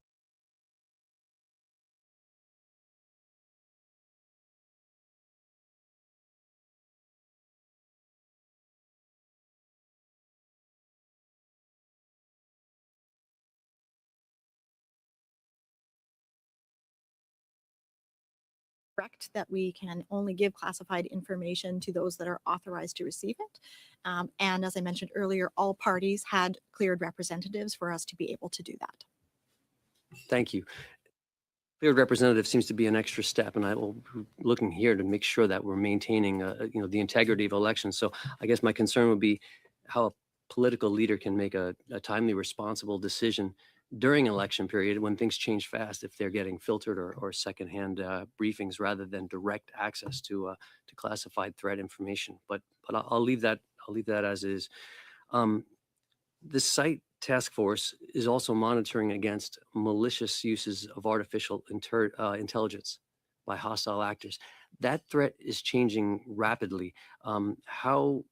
Correct that we can only give classified information to those that are authorized to receive it. And as I mentioned earlier, all parties had cleared representatives for us to be able to do that. Thank you. Cleared representative seems to be an extra step, and I will be looking here to make sure that we're maintaining, the integrity of elections. So I guess my concern would be how a political leader can make a timely, responsible decision during election period when things change fast, if they're getting filtered or secondhand briefings rather than direct access to classified threat information. But I'll leave that as is. The site task force is also monitoring against malicious uses of artificial intelligence by hostile actors. That threat is changing rapidly. How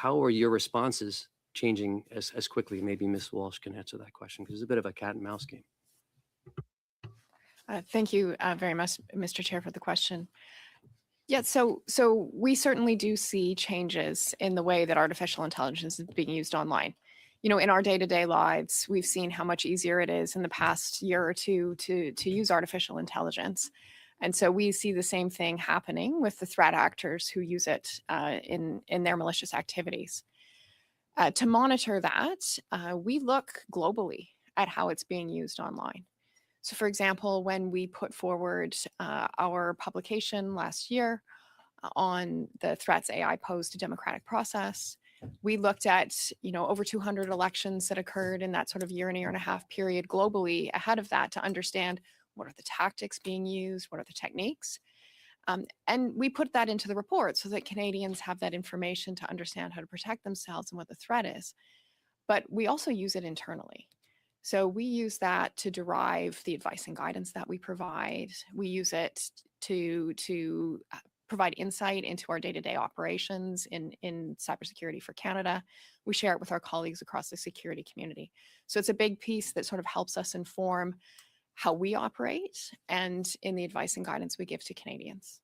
are your responses changing as quickly? Maybe Ms. Walsh can answer that question because it's a bit of a cat and mouse game. Thank you very much, Mr. Chair, for the question. Yeah, so we certainly do see changes in the way that artificial intelligence is being used online. In our day-to-day lives, we've seen how much easier it is in the past year or two to use artificial intelligence. And so we see the same thing happening with the threat actors who use it in their malicious activities. To monitor that, we look globally at how it's being used online. So for example, when we put forward our publication last year on the threats AI pose to democratic process, we looked at over 200 elections that occurred in that sort of year and a half period globally ahead of that to understand what are the tactics being used, what are the techniques. And we put that into the report so that Canadians have that information to understand how to protect themselves and what the threat is. But we also use it internally. So we use that to derive the advice and guidance that we provide. We use it to provide insight into our day-to-day operations in cybersecurity for Canada. We share it with our colleagues across the security community. So it's a big piece that sort of helps us inform how we operate and in the advice and guidance we give to Canadians.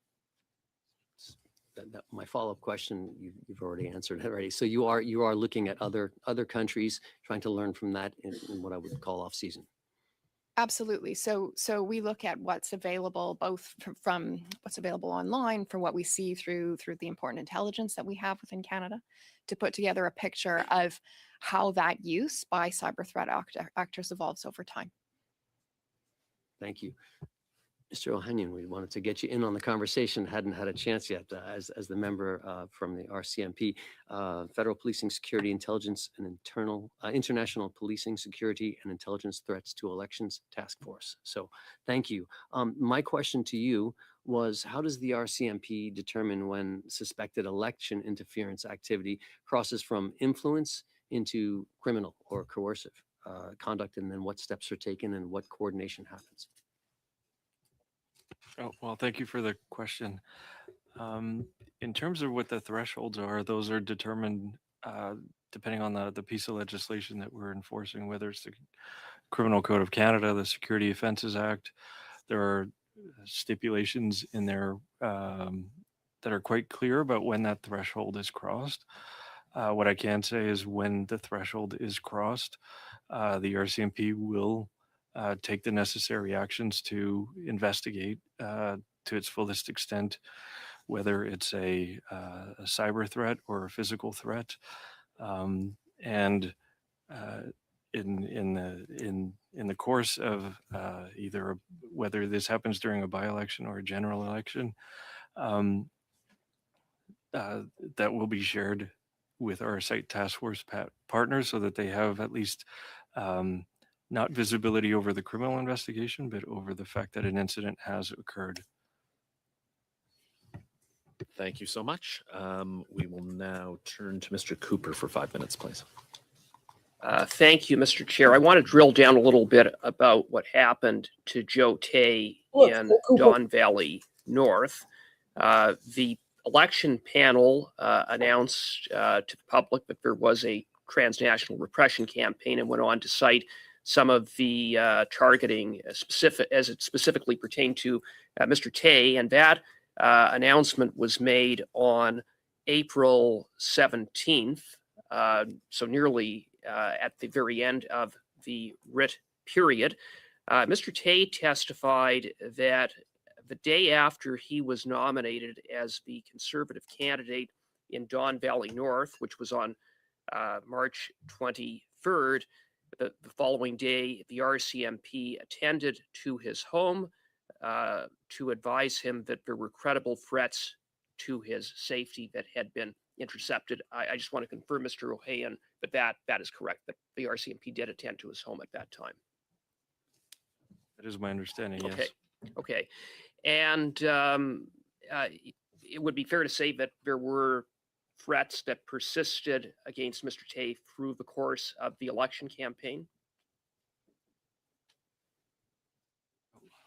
My follow-up question, you've already answered already. So you are looking at other countries, trying to learn from that in what I would call off-season. Absolutely. So we look at what's available, both from what's available online, from what we see through the important intelligence that we have within Canada, to put together a picture of how that use by cyber threat actors evolves over time. Thank you. Mr. Ohanian, we wanted to get you in on the conversation. Hadn't had a chance yet as the member from the RCMP, Federal Policing Security Intelligence and International Policing Security and Intelligence Threats to Elections Task Force. So thank you. My question to you was, how does the RCMP determine when suspected election interference activity crosses from influence into criminal or coercive conduct, and then what steps are taken and what coordination happens? Oh, well, thank you for the question. In terms of what the thresholds are, those are determined depending on the piece of legislation that we're enforcing, whether it's the Criminal Code of Canada, the Security Offences Act. There are stipulations in there that are quite clear about when that threshold is crossed. What I can say is when the threshold is crossed, the RCMP will take the necessary actions to investigate to its fullest extent, whether it's a cyber threat or a physical threat, and in the course of whether this happens during a by-election or a general election, that will be shared with our site task force partners so that they have at least not visibility over the criminal investigation, but over the fact that an incident has occurred. Thank you so much. We will now turn to Mr. Cooper for 5 minutes, please. Thank you, Mr. Chair. I want to drill down a little bit about what happened to Joe Tay in Don Valley North. The election panel announced to the public that there was a transnational repression campaign and went on to cite some of the targeting specific as it specifically pertained to Mr. Tay, and that announcement was made on April 17th, so nearly at the very end of the writ period. Mr. Tay testified that the day after he was nominated as the Conservative candidate in Don Valley North, which was on March 23rd, the following day, the RCMP attended to his home to advise him that there were credible threats to his safety that had been intercepted. I just want to confirm, Mr. Ohayon, that is correct, that the RCMP did attend to his home at that time. That is my understanding, Okay. yes. Okay. And it would be fair to say that there were threats that persisted against Mr. Tay through the course of the election campaign?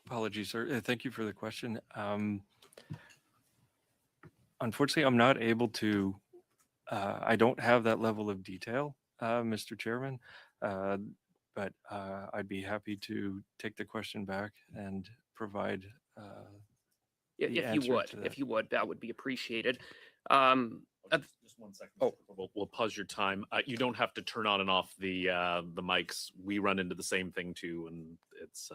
Apologies, sir. Thank you for the question. Unfortunately, I'm not able to, I don't have that level of detail, Mr. Chairman, but I'd be happy to take the question back and provide If you would, that would be appreciated. Just 1 second. Oh, we'll pause your time. You don't have to turn on and off the mics. We run into the same thing too, and it's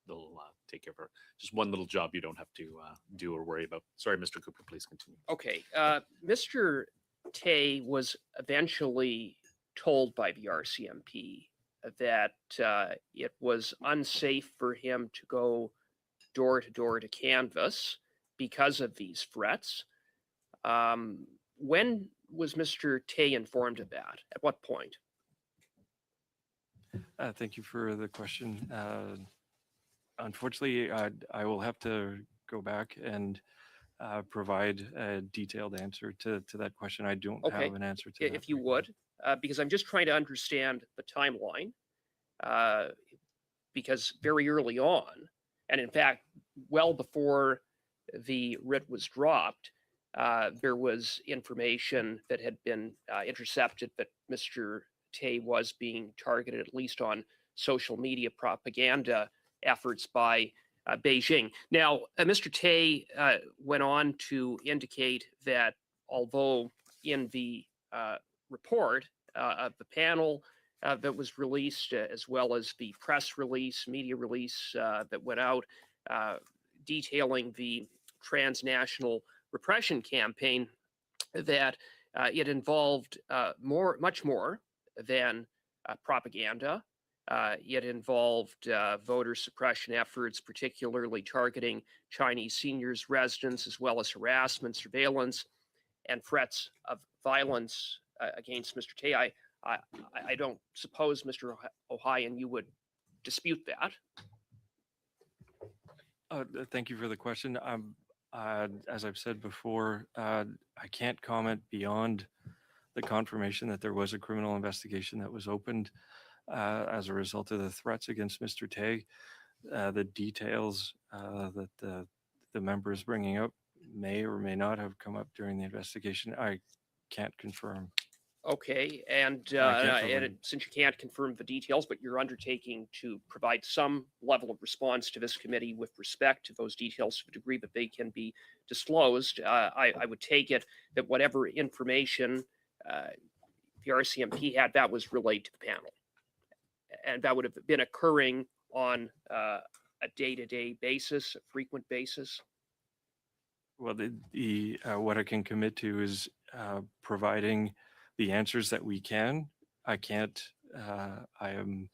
they'll take care of it. Just one little job you don't have to do or worry about. Sorry, Mr. Cooper, please continue. Okay. Mr. Tay was eventually told by the RCMP that it was unsafe for him to go door to door to canvass because of these threats. When was Mr. Tay informed of that? At what point? Thank you for the question. Unfortunately, I will have to go back and provide a detailed answer to that question. I don't have an answer to that. If you would, because I'm just trying to understand the timeline, because very early on, and in fact, well before the writ was dropped, there was information that had been intercepted that Mr. Tay was being targeted, at least on social media propaganda efforts by Beijing. Now, Mr. Tay went on to indicate that although in the report of the panel that was released, as well as the press release, media release that went out detailing the transnational repression campaign, that it involved much more than propaganda. It involved voter suppression efforts, particularly targeting Chinese seniors' residents, as well as harassment, surveillance, and threats of violence against Mr. Tay. I don't suppose, Mr. Ohayon, you would dispute that. Thank you for the question. As I've said before, I can't comment beyond the confirmation that there was a criminal investigation that was opened as a result of the threats against Mr. Tay. The details that the member is bringing up may or may not have come up during the investigation. I can't confirm. Okay, and since you can't confirm the details, but you're undertaking to provide some level of response to this committee with respect to those details to the degree that they can be disclosed, I would take it that whatever information the RCMP had, that was relayed to the panel. And that would have been occurring on a day-to-day basis, a frequent basis? Well, the what I can commit to is providing the answers that we can. I can't, I am,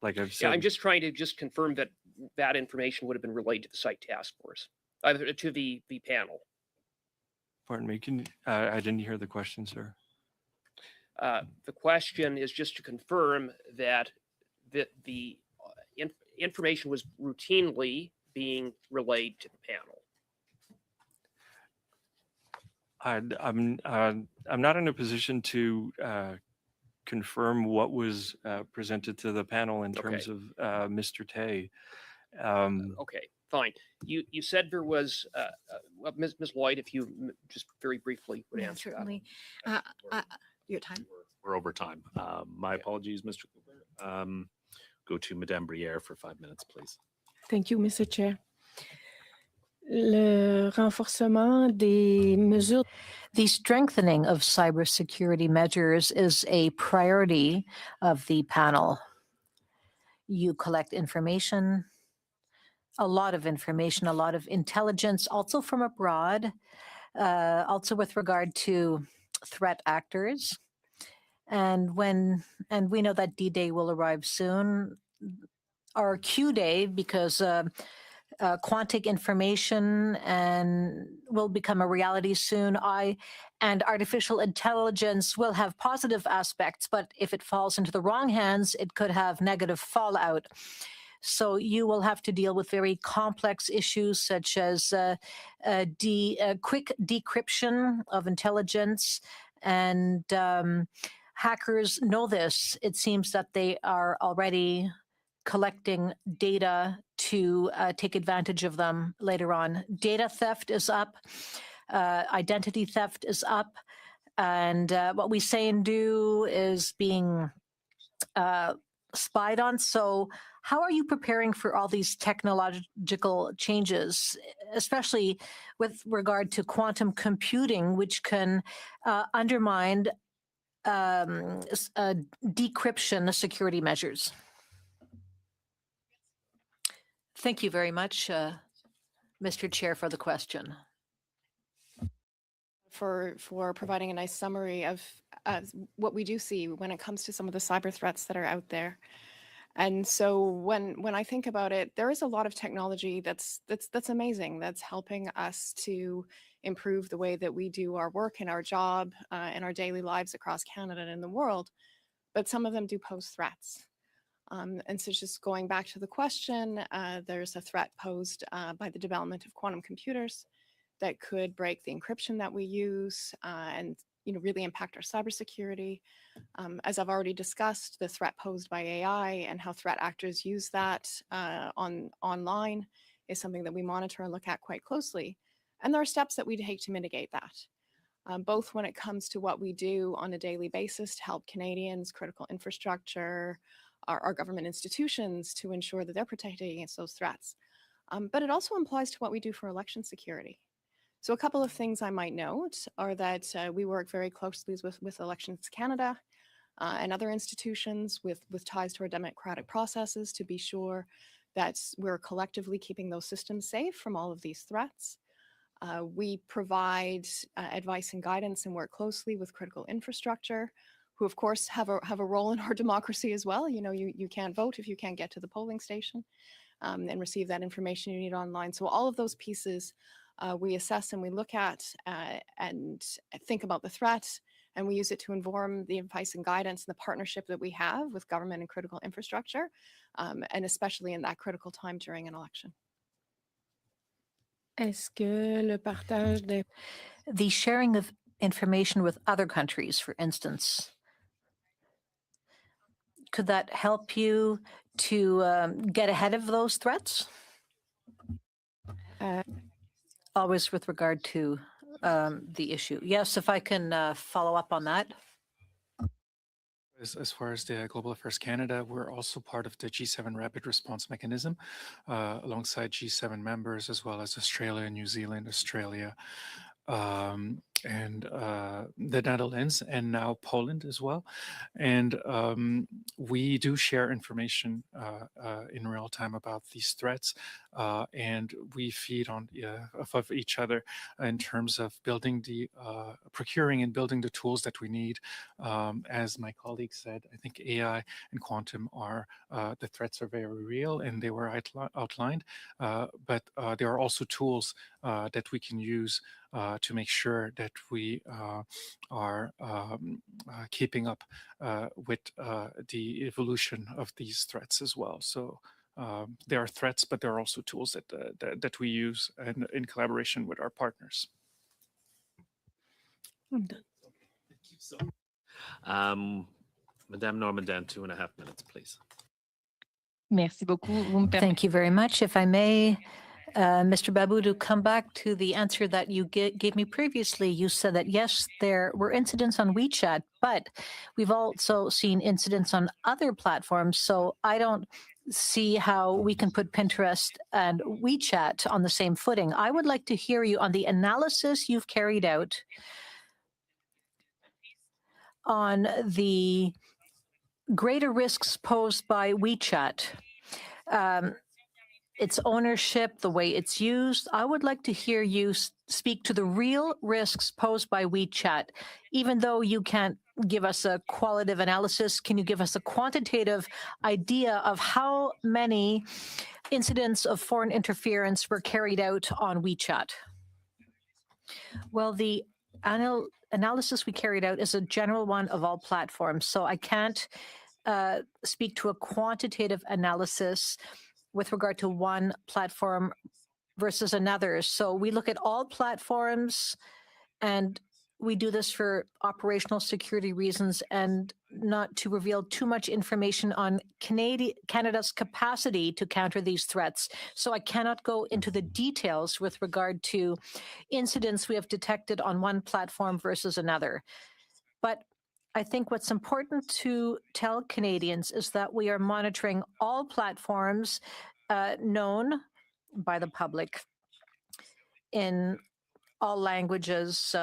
like I've said. Yeah, I'm just trying to just confirm that that information would have been relayed to the site task force, to the panel. Pardon me, I didn't hear the question, sir. The question is just to confirm that the information was routinely being relayed to the panel. I'm not in a position to confirm what was presented to the panel in terms of Mr. Tay. Okay, fine. You said there was, well, Ms. Lloyd, if you just very briefly would Yeah, answer certainly. Your time. We're over time. My apologies, Mr. Cooper. Go to Madame Briere for 5 minutes, please. Thank you, Mr. Chair. Le renforcement des mesures. The strengthening of cybersecurity measures is a priority of the panel. You collect information, a lot of information, a lot of intelligence, also from abroad, also with regard to threat actors. And we know that D-Day will arrive soon, or Q-Day, because quantic information and will become a reality soon. And artificial intelligence will have positive aspects, but if it falls into the wrong hands, it could have negative fallout. So you will have to deal with very complex issues such as quick decryption of intelligence, and hackers know this. It seems that they are already collecting data to take advantage of them later on. Data theft is up, identity theft is up, and what we say and do is being spied on. So how are you preparing for all these technological changes, especially with regard to quantum computing, which can undermine decryption security measures? Thank you very much, Mr. Chair, for the question. For providing a nice summary of what we do see when it comes to some of the cyber threats that are out there. And so when I think about it, there is a lot of technology that's amazing, that's helping us to improve the way that we do our work and our job and our daily lives across Canada and in the world. But some of them do pose threats. And so just going back to the question, there's a threat posed by the development of quantum computers that could break the encryption that we use and really impact our cybersecurity. As I've already discussed, the threat posed by AI and how threat actors use that online is something that we monitor and look at quite closely. And there are steps that we take to mitigate that, both when it comes to what we do on a daily basis to help Canadians, critical infrastructure, our government institutions to ensure that they're protected against those threats. But it also applies to what we do for election security. So a couple of things I might note are that we work very closely with Elections Canada and other institutions with ties to our democratic processes to be sure that we're collectively keeping those systems safe from all of these threats. We provide advice and guidance and work closely with critical infrastructure, who of course have a role in our democracy as well. You can't vote if you can't get to the polling station and receive that information you need online. So all of those pieces we assess and we look at and think about the threat, and we use it to inform the advice and guidance and the partnership that we have with government and critical infrastructure, and especially in that critical time during an election. Est-ce que le partage des... The sharing of information with other countries, for instance, could that help you to get ahead of those threats? Always with regard to the issue. Yes, if I can follow up on that. As far as the Global Affairs Canada, we're also part of the G7 Rapid Response Mechanism alongside G7 members, as well as Australia, New Zealand, Australia, and the Netherlands, and now Poland as well. And we do share information in real time about these threats, and we feed on of each other in terms of building the procuring and building the tools that we need. As my colleague said, I think AI and quantum are the threats are very real, and they were outlined, but there are also tools that we can use to make sure that we are keeping up with the evolution of these threats as well. So there are threats, but there are also tools that we use and in collaboration with our partners. I'm done. Madame Normandin, 2.5 minutes, please. Merci beaucoup. Vous me Thank you very much. If I may, Mr. Babu, to come back to the answer that you gave me previously, you said that yes, there were incidents on WeChat, but we've also seen incidents on other platforms. So I don't see how we can put Pinterest and WeChat on the same footing. I would like to hear you on the analysis you've carried out on the greater risks posed by WeChat. Its ownership, the way it's used. I would like to hear you speak to the real risks posed by WeChat. Even though you can't give us a qualitative analysis, can you give us a quantitative idea of how many incidents of foreign interference were carried out on WeChat? Well, the analysis we carried out is a general one of all platforms, so I can't speak to a quantitative analysis with regard to one platform versus another. So we look at all platforms, and we do this for operational security reasons and not to reveal too much information on Canada's capacity to counter these threats. So I cannot go into the details with regard to incidents we have detected on one platform versus another. But I think what's important to tell Canadians is that we are monitoring all platforms known by the public in all languages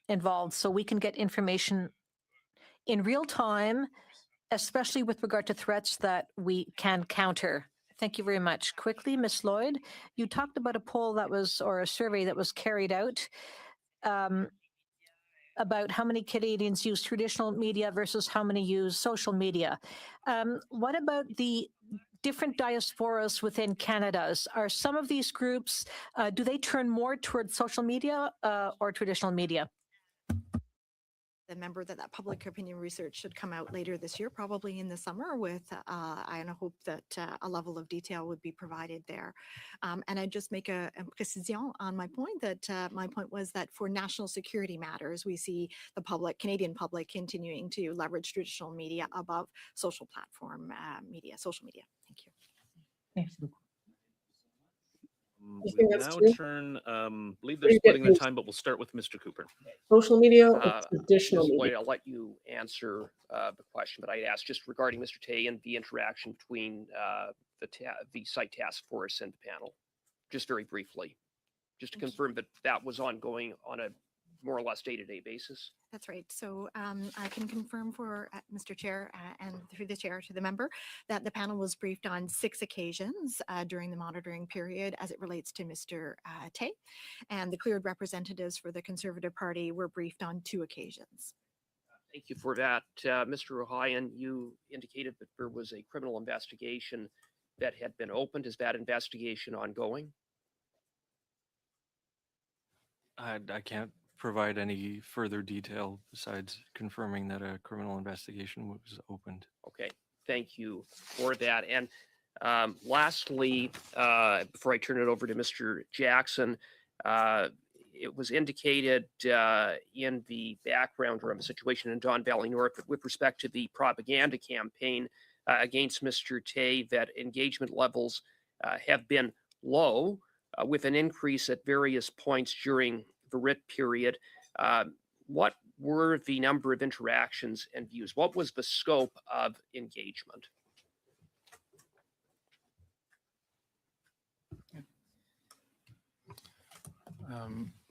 involved, so we can get information in real time, especially with regard to threats that we can counter. Thank you very much. Quickly, Ms. Lloyd, you talked about a poll that was, or a survey that was carried out about how many Canadians use traditional media versus how many use social media. What about the different diasporas within Canada? Are some of these groups, do they turn more towards social media or traditional media? The member that public opinion research should come out later this year, probably in the summer, with I hope that a level of detail would be provided there. And I just make a précision on my point that my point was that for national security matters, we see the Canadian public continuing to leverage traditional media above social platform media, social media. Thank you. Merci beaucoup. I think We'll that's now true. turn, believe Where they're you get splitting the things- time, but we'll start with Mr. Cooper. Social media or traditional Ms. Lloyd, media? I'll let you answer the question, but I asked just regarding Mr. Tay and the interaction between the site task force and the panel, just very briefly, just to confirm that that was ongoing on a more or less day-to-day basis. That's right. So I can confirm for Mr. Chair and through the chair to the member that the panel was briefed on 6 occasions during the monitoring period as it relates to Mr. Tay, and the cleared representatives for the Conservative Party were briefed on 2 occasions. Thank you for that. Mr. Ohayon, you indicated that there was a criminal investigation that had been opened. Is that investigation ongoing? I can't provide any further detail besides confirming that a criminal investigation was opened. Okay, thank you for that. And lastly, before I turn it over to Mr. Jackson, it was indicated in the background around the situation in Don Valley North with respect to the propaganda campaign against Mr. Tay that engagement levels have been low with an increase at various points during the writ period. What were the number of interactions and views? What was the scope of engagement?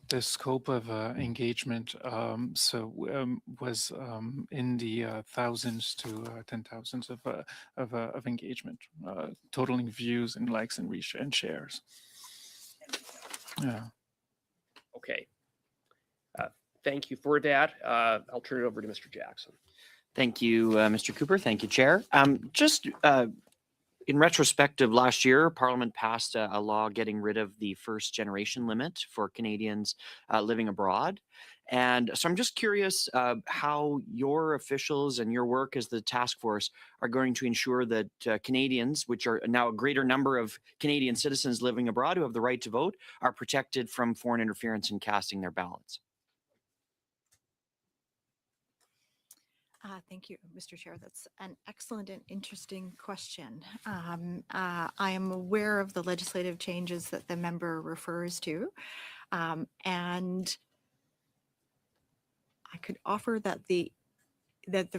The scope of engagement was in the thousands to 10,000s of engagement, totaling views and likes and shares. Yeah. Okay. Thank you for that. I'll turn it over to Mr. Jackson. Thank you, Mr. Cooper. Thank you, Chair. Just in retrospective, last year, Parliament passed a law getting rid of the first generation limit for Canadians living abroad. And so I'm just curious how your officials and your work as the task force are going to ensure that Canadians, which are now a greater number of Canadian citizens living abroad who have the right to vote, are protected from foreign interference in casting their ballots. Thank you, Mr. Chair. That's an excellent and interesting question. I am aware of the legislative changes that the member refers to, and I could offer that the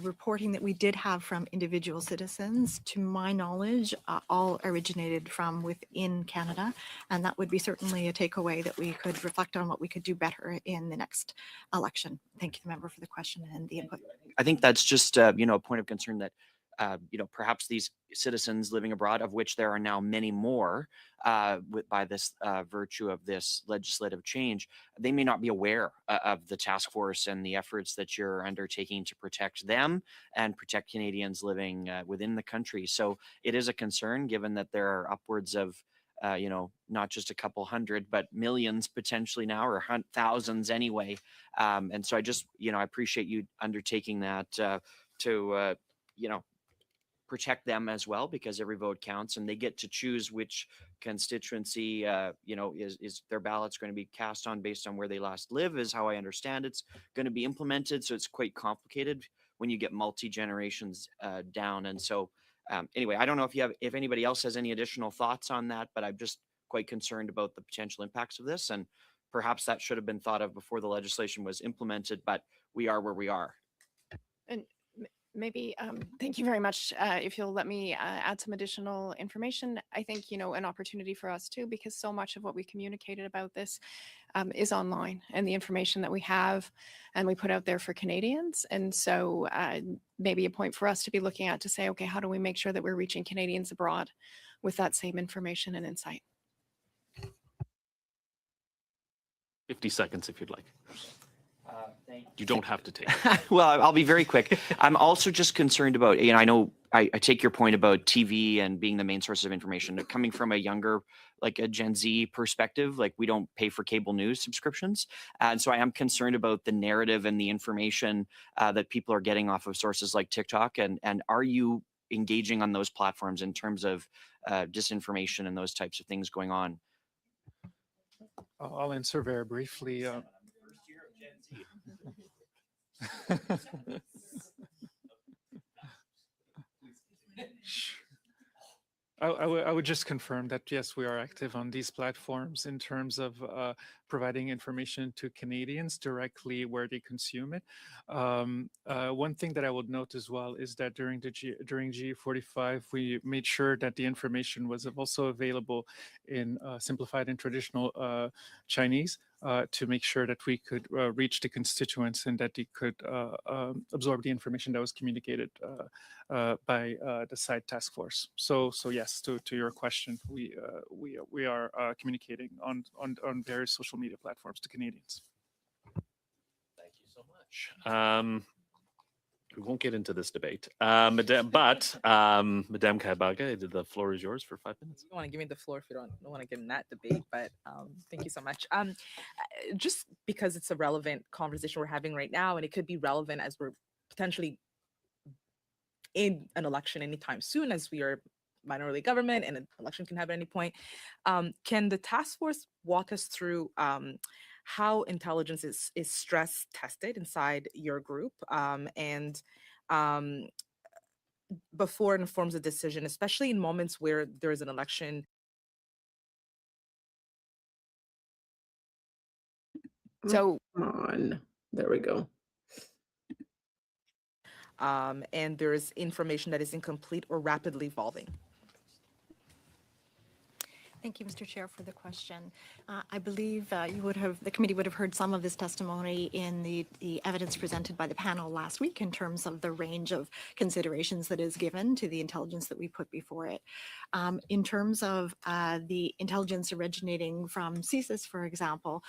reporting that we did have from individual citizens, to my knowledge, all originated from within Canada, and that would be certainly a takeaway that we could reflect on what we could do better in the next election. Thank you, the member, for the question and the input. I think that's just a point of concern that perhaps these citizens living abroad, of which there are now many more by this virtue of this legislative change, they may not be aware of the task force and the efforts that you're undertaking to protect them and protect Canadians living within the country. So it is a concern, given that there are upwards of not just a couple hundred, but millions potentially now, or thousands anyway. And so I just, I appreciate you undertaking that to protect them as well, because every vote counts and they get to choose which constituency, is their ballots going to be cast on based on where they last live, is how I understand it's going to be implemented. So it's quite complicated when you get multi-generations down. And so anyway, I don't know if anybody else has any additional thoughts on that, but I'm just quite concerned about the potential impacts of this. And perhaps that should have been thought of before the legislation was implemented, but we are where we are. And maybe, thank you very much. If you'll let me add some additional information, I think, an opportunity for us too, because so much of what we communicated about this is online, and the information that we have and we put out there for Canadians. And so maybe a point for us to be looking at to say, okay, how do we make sure that we're reaching Canadians abroad with that same information and insight? 50 seconds if you'd like. You don't have to take Well, I'll be very quick. I'm also just concerned about, I know I take your point about TV and being the main source of information. Coming from a younger, like a Gen Z perspective, like we don't pay for cable news subscriptions. And so I am concerned about the narrative and the information that people are getting off of sources like TikTok. And are you engaging on those platforms in terms of disinformation and those types of things going on? I'll answer very briefly. I would just confirm that, yes, we are active on these platforms in terms of providing information to Canadians directly where they consume it. One thing that I would note as well is that during G45, we made sure that the information was also available in simplified and traditional Chinese, to make sure that we could reach the constituents and that they could absorb the information that was communicated by the site task force. So yes, to your question, we are communicating on various social media platforms to Canadians. Thank you so much. We won't get into this debate, Madame Kaibaga, the floor is yours for 5 minutes. You don't want to give me the floor if you don't want to get in that debate, but thank you so much. Just because it's a relevant conversation we're having right now, and it could be relevant as we're potentially in an election anytime soon, as we are minority government and an election can happen at any point. Can the task force walk us through how intelligence is stress tested inside your group, and before it informs a decision, especially in moments where there is an election? So there we go. And there is information that is incomplete or rapidly evolving. Thank you, Mr. Chair, for the question. I believe the committee would have heard some of this testimony in the evidence presented by the panel last week in terms of the range of considerations that is given to the intelligence that we put before it. In terms of the intelligence originating from CSIS, for example,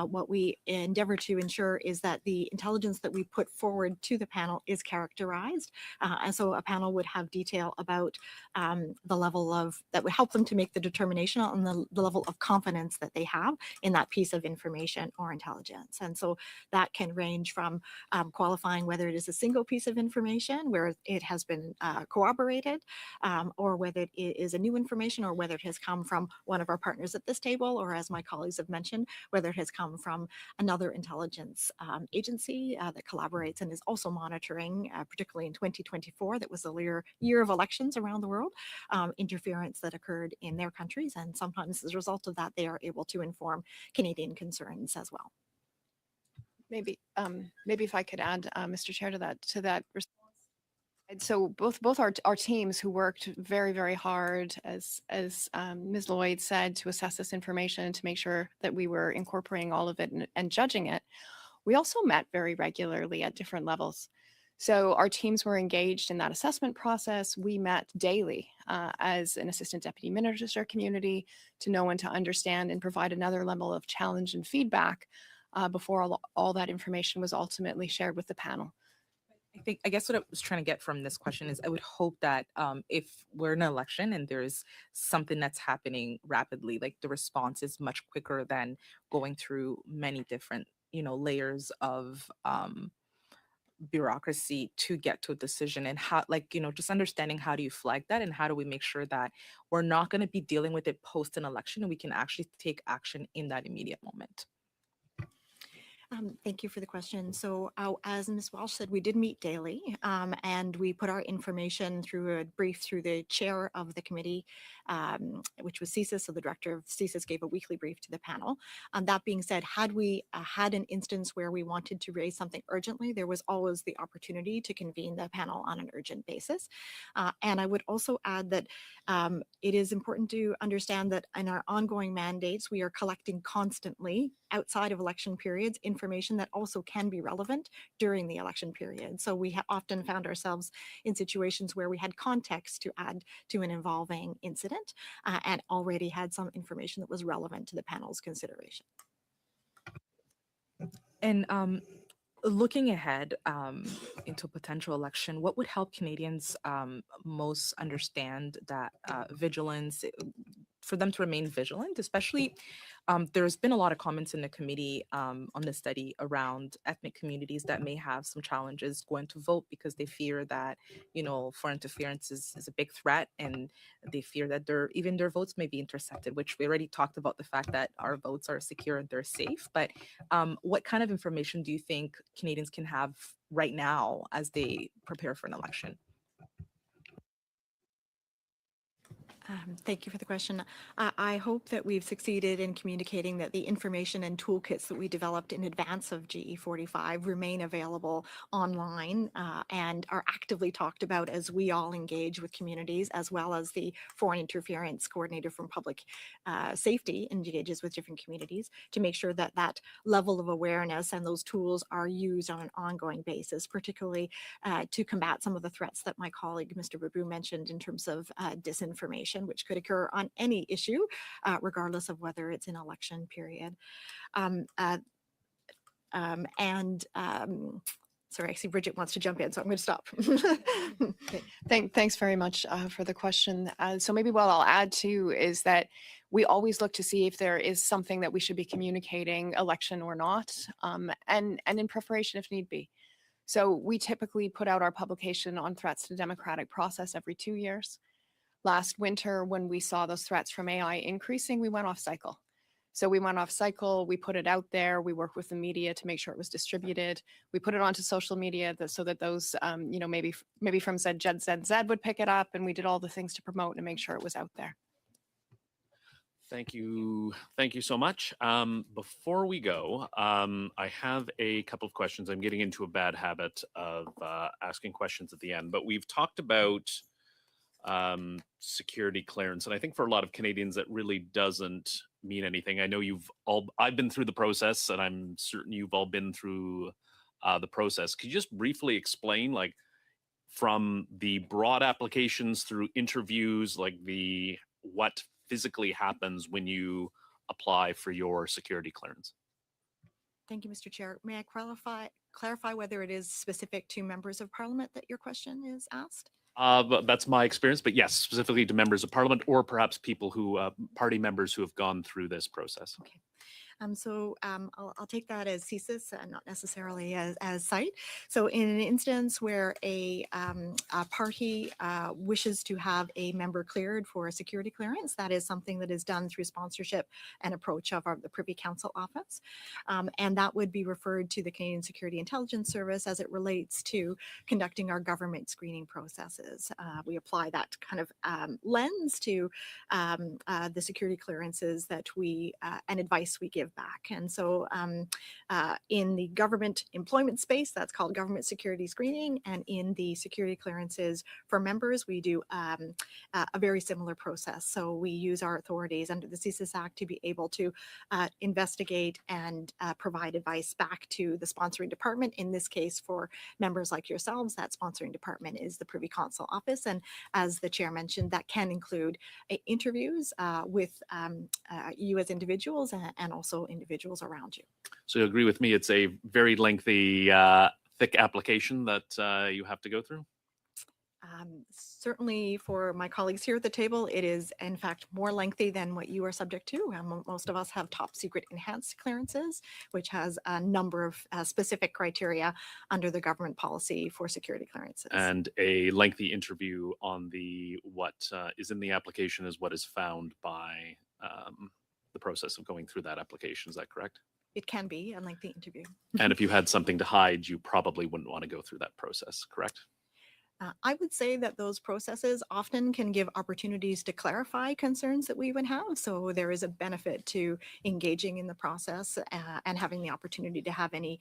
what we endeavor to ensure is that the intelligence that we put forward to the panel is characterized. And so a panel would have detail about the level of, that would help them to make the determination conditional on the level of confidence that they have in that piece of information or intelligence. And so that can range from qualifying whether it is a single piece of information where it has been corroborated, or whether it is a new information, or whether it has come from one of our partners at this table, or as my colleagues have mentioned, whether it has come from another intelligence agency that collaborates and is also monitoring, particularly in 2024, that was the year of elections around the world, interference that occurred in their countries. And sometimes as a result of that, they are able to inform Canadian concerns as well. Maybe if I could add, Mr. Chair, to that response. And so both our teams who worked very, very hard, as Ms. Lloyd said, to assess this information, to make sure that we were incorporating all of it and judging it, we also met very regularly at different levels. So our teams were engaged in that assessment process. We met daily as an assistant deputy minister community to know and to understand and provide another level of challenge and feedback before all that information was ultimately shared with the panel. I guess what I was trying to get from this question is I would hope that if we're in an election and there's something that's happening rapidly, like the response is much quicker than going through many different, layers of bureaucracy to get to a decision, and how, just understanding how do you flag that and how do we make sure that we're not going to be dealing with it post an election and we can actually take action in that immediate moment. Thank you for the question. So as Ms. Walsh said, we did meet daily, and we put our information through a brief through the chair of the committee, which was CSIS. So the director of CSIS gave a weekly brief to the panel. That being said, had we had an instance where we wanted to raise something urgently, there was always the opportunity to convene the panel on an urgent basis. And I would also add that it is important to understand that in our ongoing mandates, we are collecting constantly outside of election periods information that also can be relevant during the election period. So we have often found ourselves in situations where we had context to add to an involving incident and already had some information that was relevant to the panel's consideration. And looking ahead into a potential election, what would help Canadians most understand that vigilance, for them to remain vigilant, especially there's been a lot of comments in the committee on the study around ethnic communities that may have some challenges going to vote because they fear that, foreign interference is a big threat, and they fear that even their votes may be intercepted, which we already talked about the fact that our votes are secure and they're safe. But what kind of information do you think Canadians can have right now as they prepare for an election? Thank you for the question. I hope that we've succeeded in communicating that the information and toolkits that we developed in advance of GE45 remain available online and are actively talked about as we all engage with communities, as well as the foreign interference coordinator from public safety engages with different communities to make sure that that level of awareness and those tools are used on an ongoing basis, particularly to combat some of the threats that my colleague, Mr. Babu, mentioned in terms of disinformation, which could occur on any issue, regardless of whether it's an election period. Sorry, I see Bridget wants to jump in, so I'm going to stop. Thanks very much for the question. So maybe what I'll add too is that we always look to see if there is something that we should be communicating, election or not, and in preparation if need be. So we typically put out our publication on threats to the democratic process every 2 years. Last winter, when we saw those threats from AI increasing, we went off cycle. So we went off cycle, we put it out there, we worked with the media to make sure it was distributed. We put it onto social media so that those, maybe from ZZ would pick it up, and we did all the things to promote and make sure it was out there. Thank you so much. Before we go, I have a couple of questions. I'm getting into a bad habit of asking questions at the end, but we've talked about security clearance, and I think for a lot of Canadians that really doesn't mean anything. I know I've been through the process, and I'm certain you've all been through the process. Could you just briefly explain, like, from the broad applications through interviews, like what physically happens when you apply for your security clearance? Thank you, Mr. Chair. May I clarify whether it is specific to members of Parliament that your question is asked? But that's my experience. But yes, specifically to members of parliament or perhaps people who, party members who have gone through this process. Okay. I'll take that as CSIS and not necessarily as site. So in an instance where a party wishes to have a member cleared for a security clearance, that is something that is done through sponsorship and approach of the Privy Council office. And that would be referred to the Canadian Security Intelligence Service as it relates to conducting our government screening processes. We apply that kind of lens to the security clearances that we and advice we give back. And so in the government employment space, that's called government security screening. And in the security clearances for members, we do a very similar process. So we use our authorities under the CSIS Act to be able to investigate and provide advice back to the sponsoring department. In this case, for members like yourselves, that sponsoring department is the Privy Council office. And as the chair mentioned, that can include interviews with you as individuals and also individuals around you. So you agree with me, it's a very lengthy, thick application that you have to go through? Certainly for my colleagues here at the table, it is in fact more lengthy than what you are subject to. Most of us have top secret enhanced clearances, which has a number of specific criteria under the government policy for security clearances. And a lengthy interview on the what is in the application is what is found by the process of going through that application. Is that correct? It can be a lengthy interview. And if you had something to hide, you probably wouldn't want to go through that process, correct? I would say that those processes often can give opportunities to clarify concerns that we would have. So there is a benefit to engaging in the process and having the opportunity to have any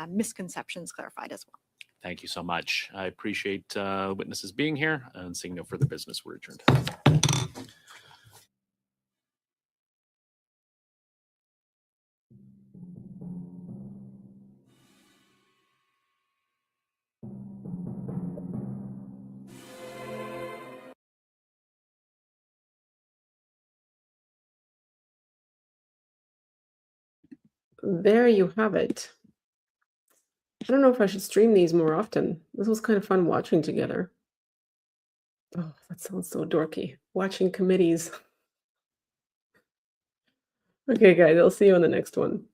misconceptions clarified as well. Thank you so much. I appreciate witnesses being here, and seeing no further business, we're adjourned. There you have it. I don't know if I should stream these more often. This was kind of fun watching together. Oh, that sounds so dorky. Watching committees. Okay, guys, I'll see you on the next one.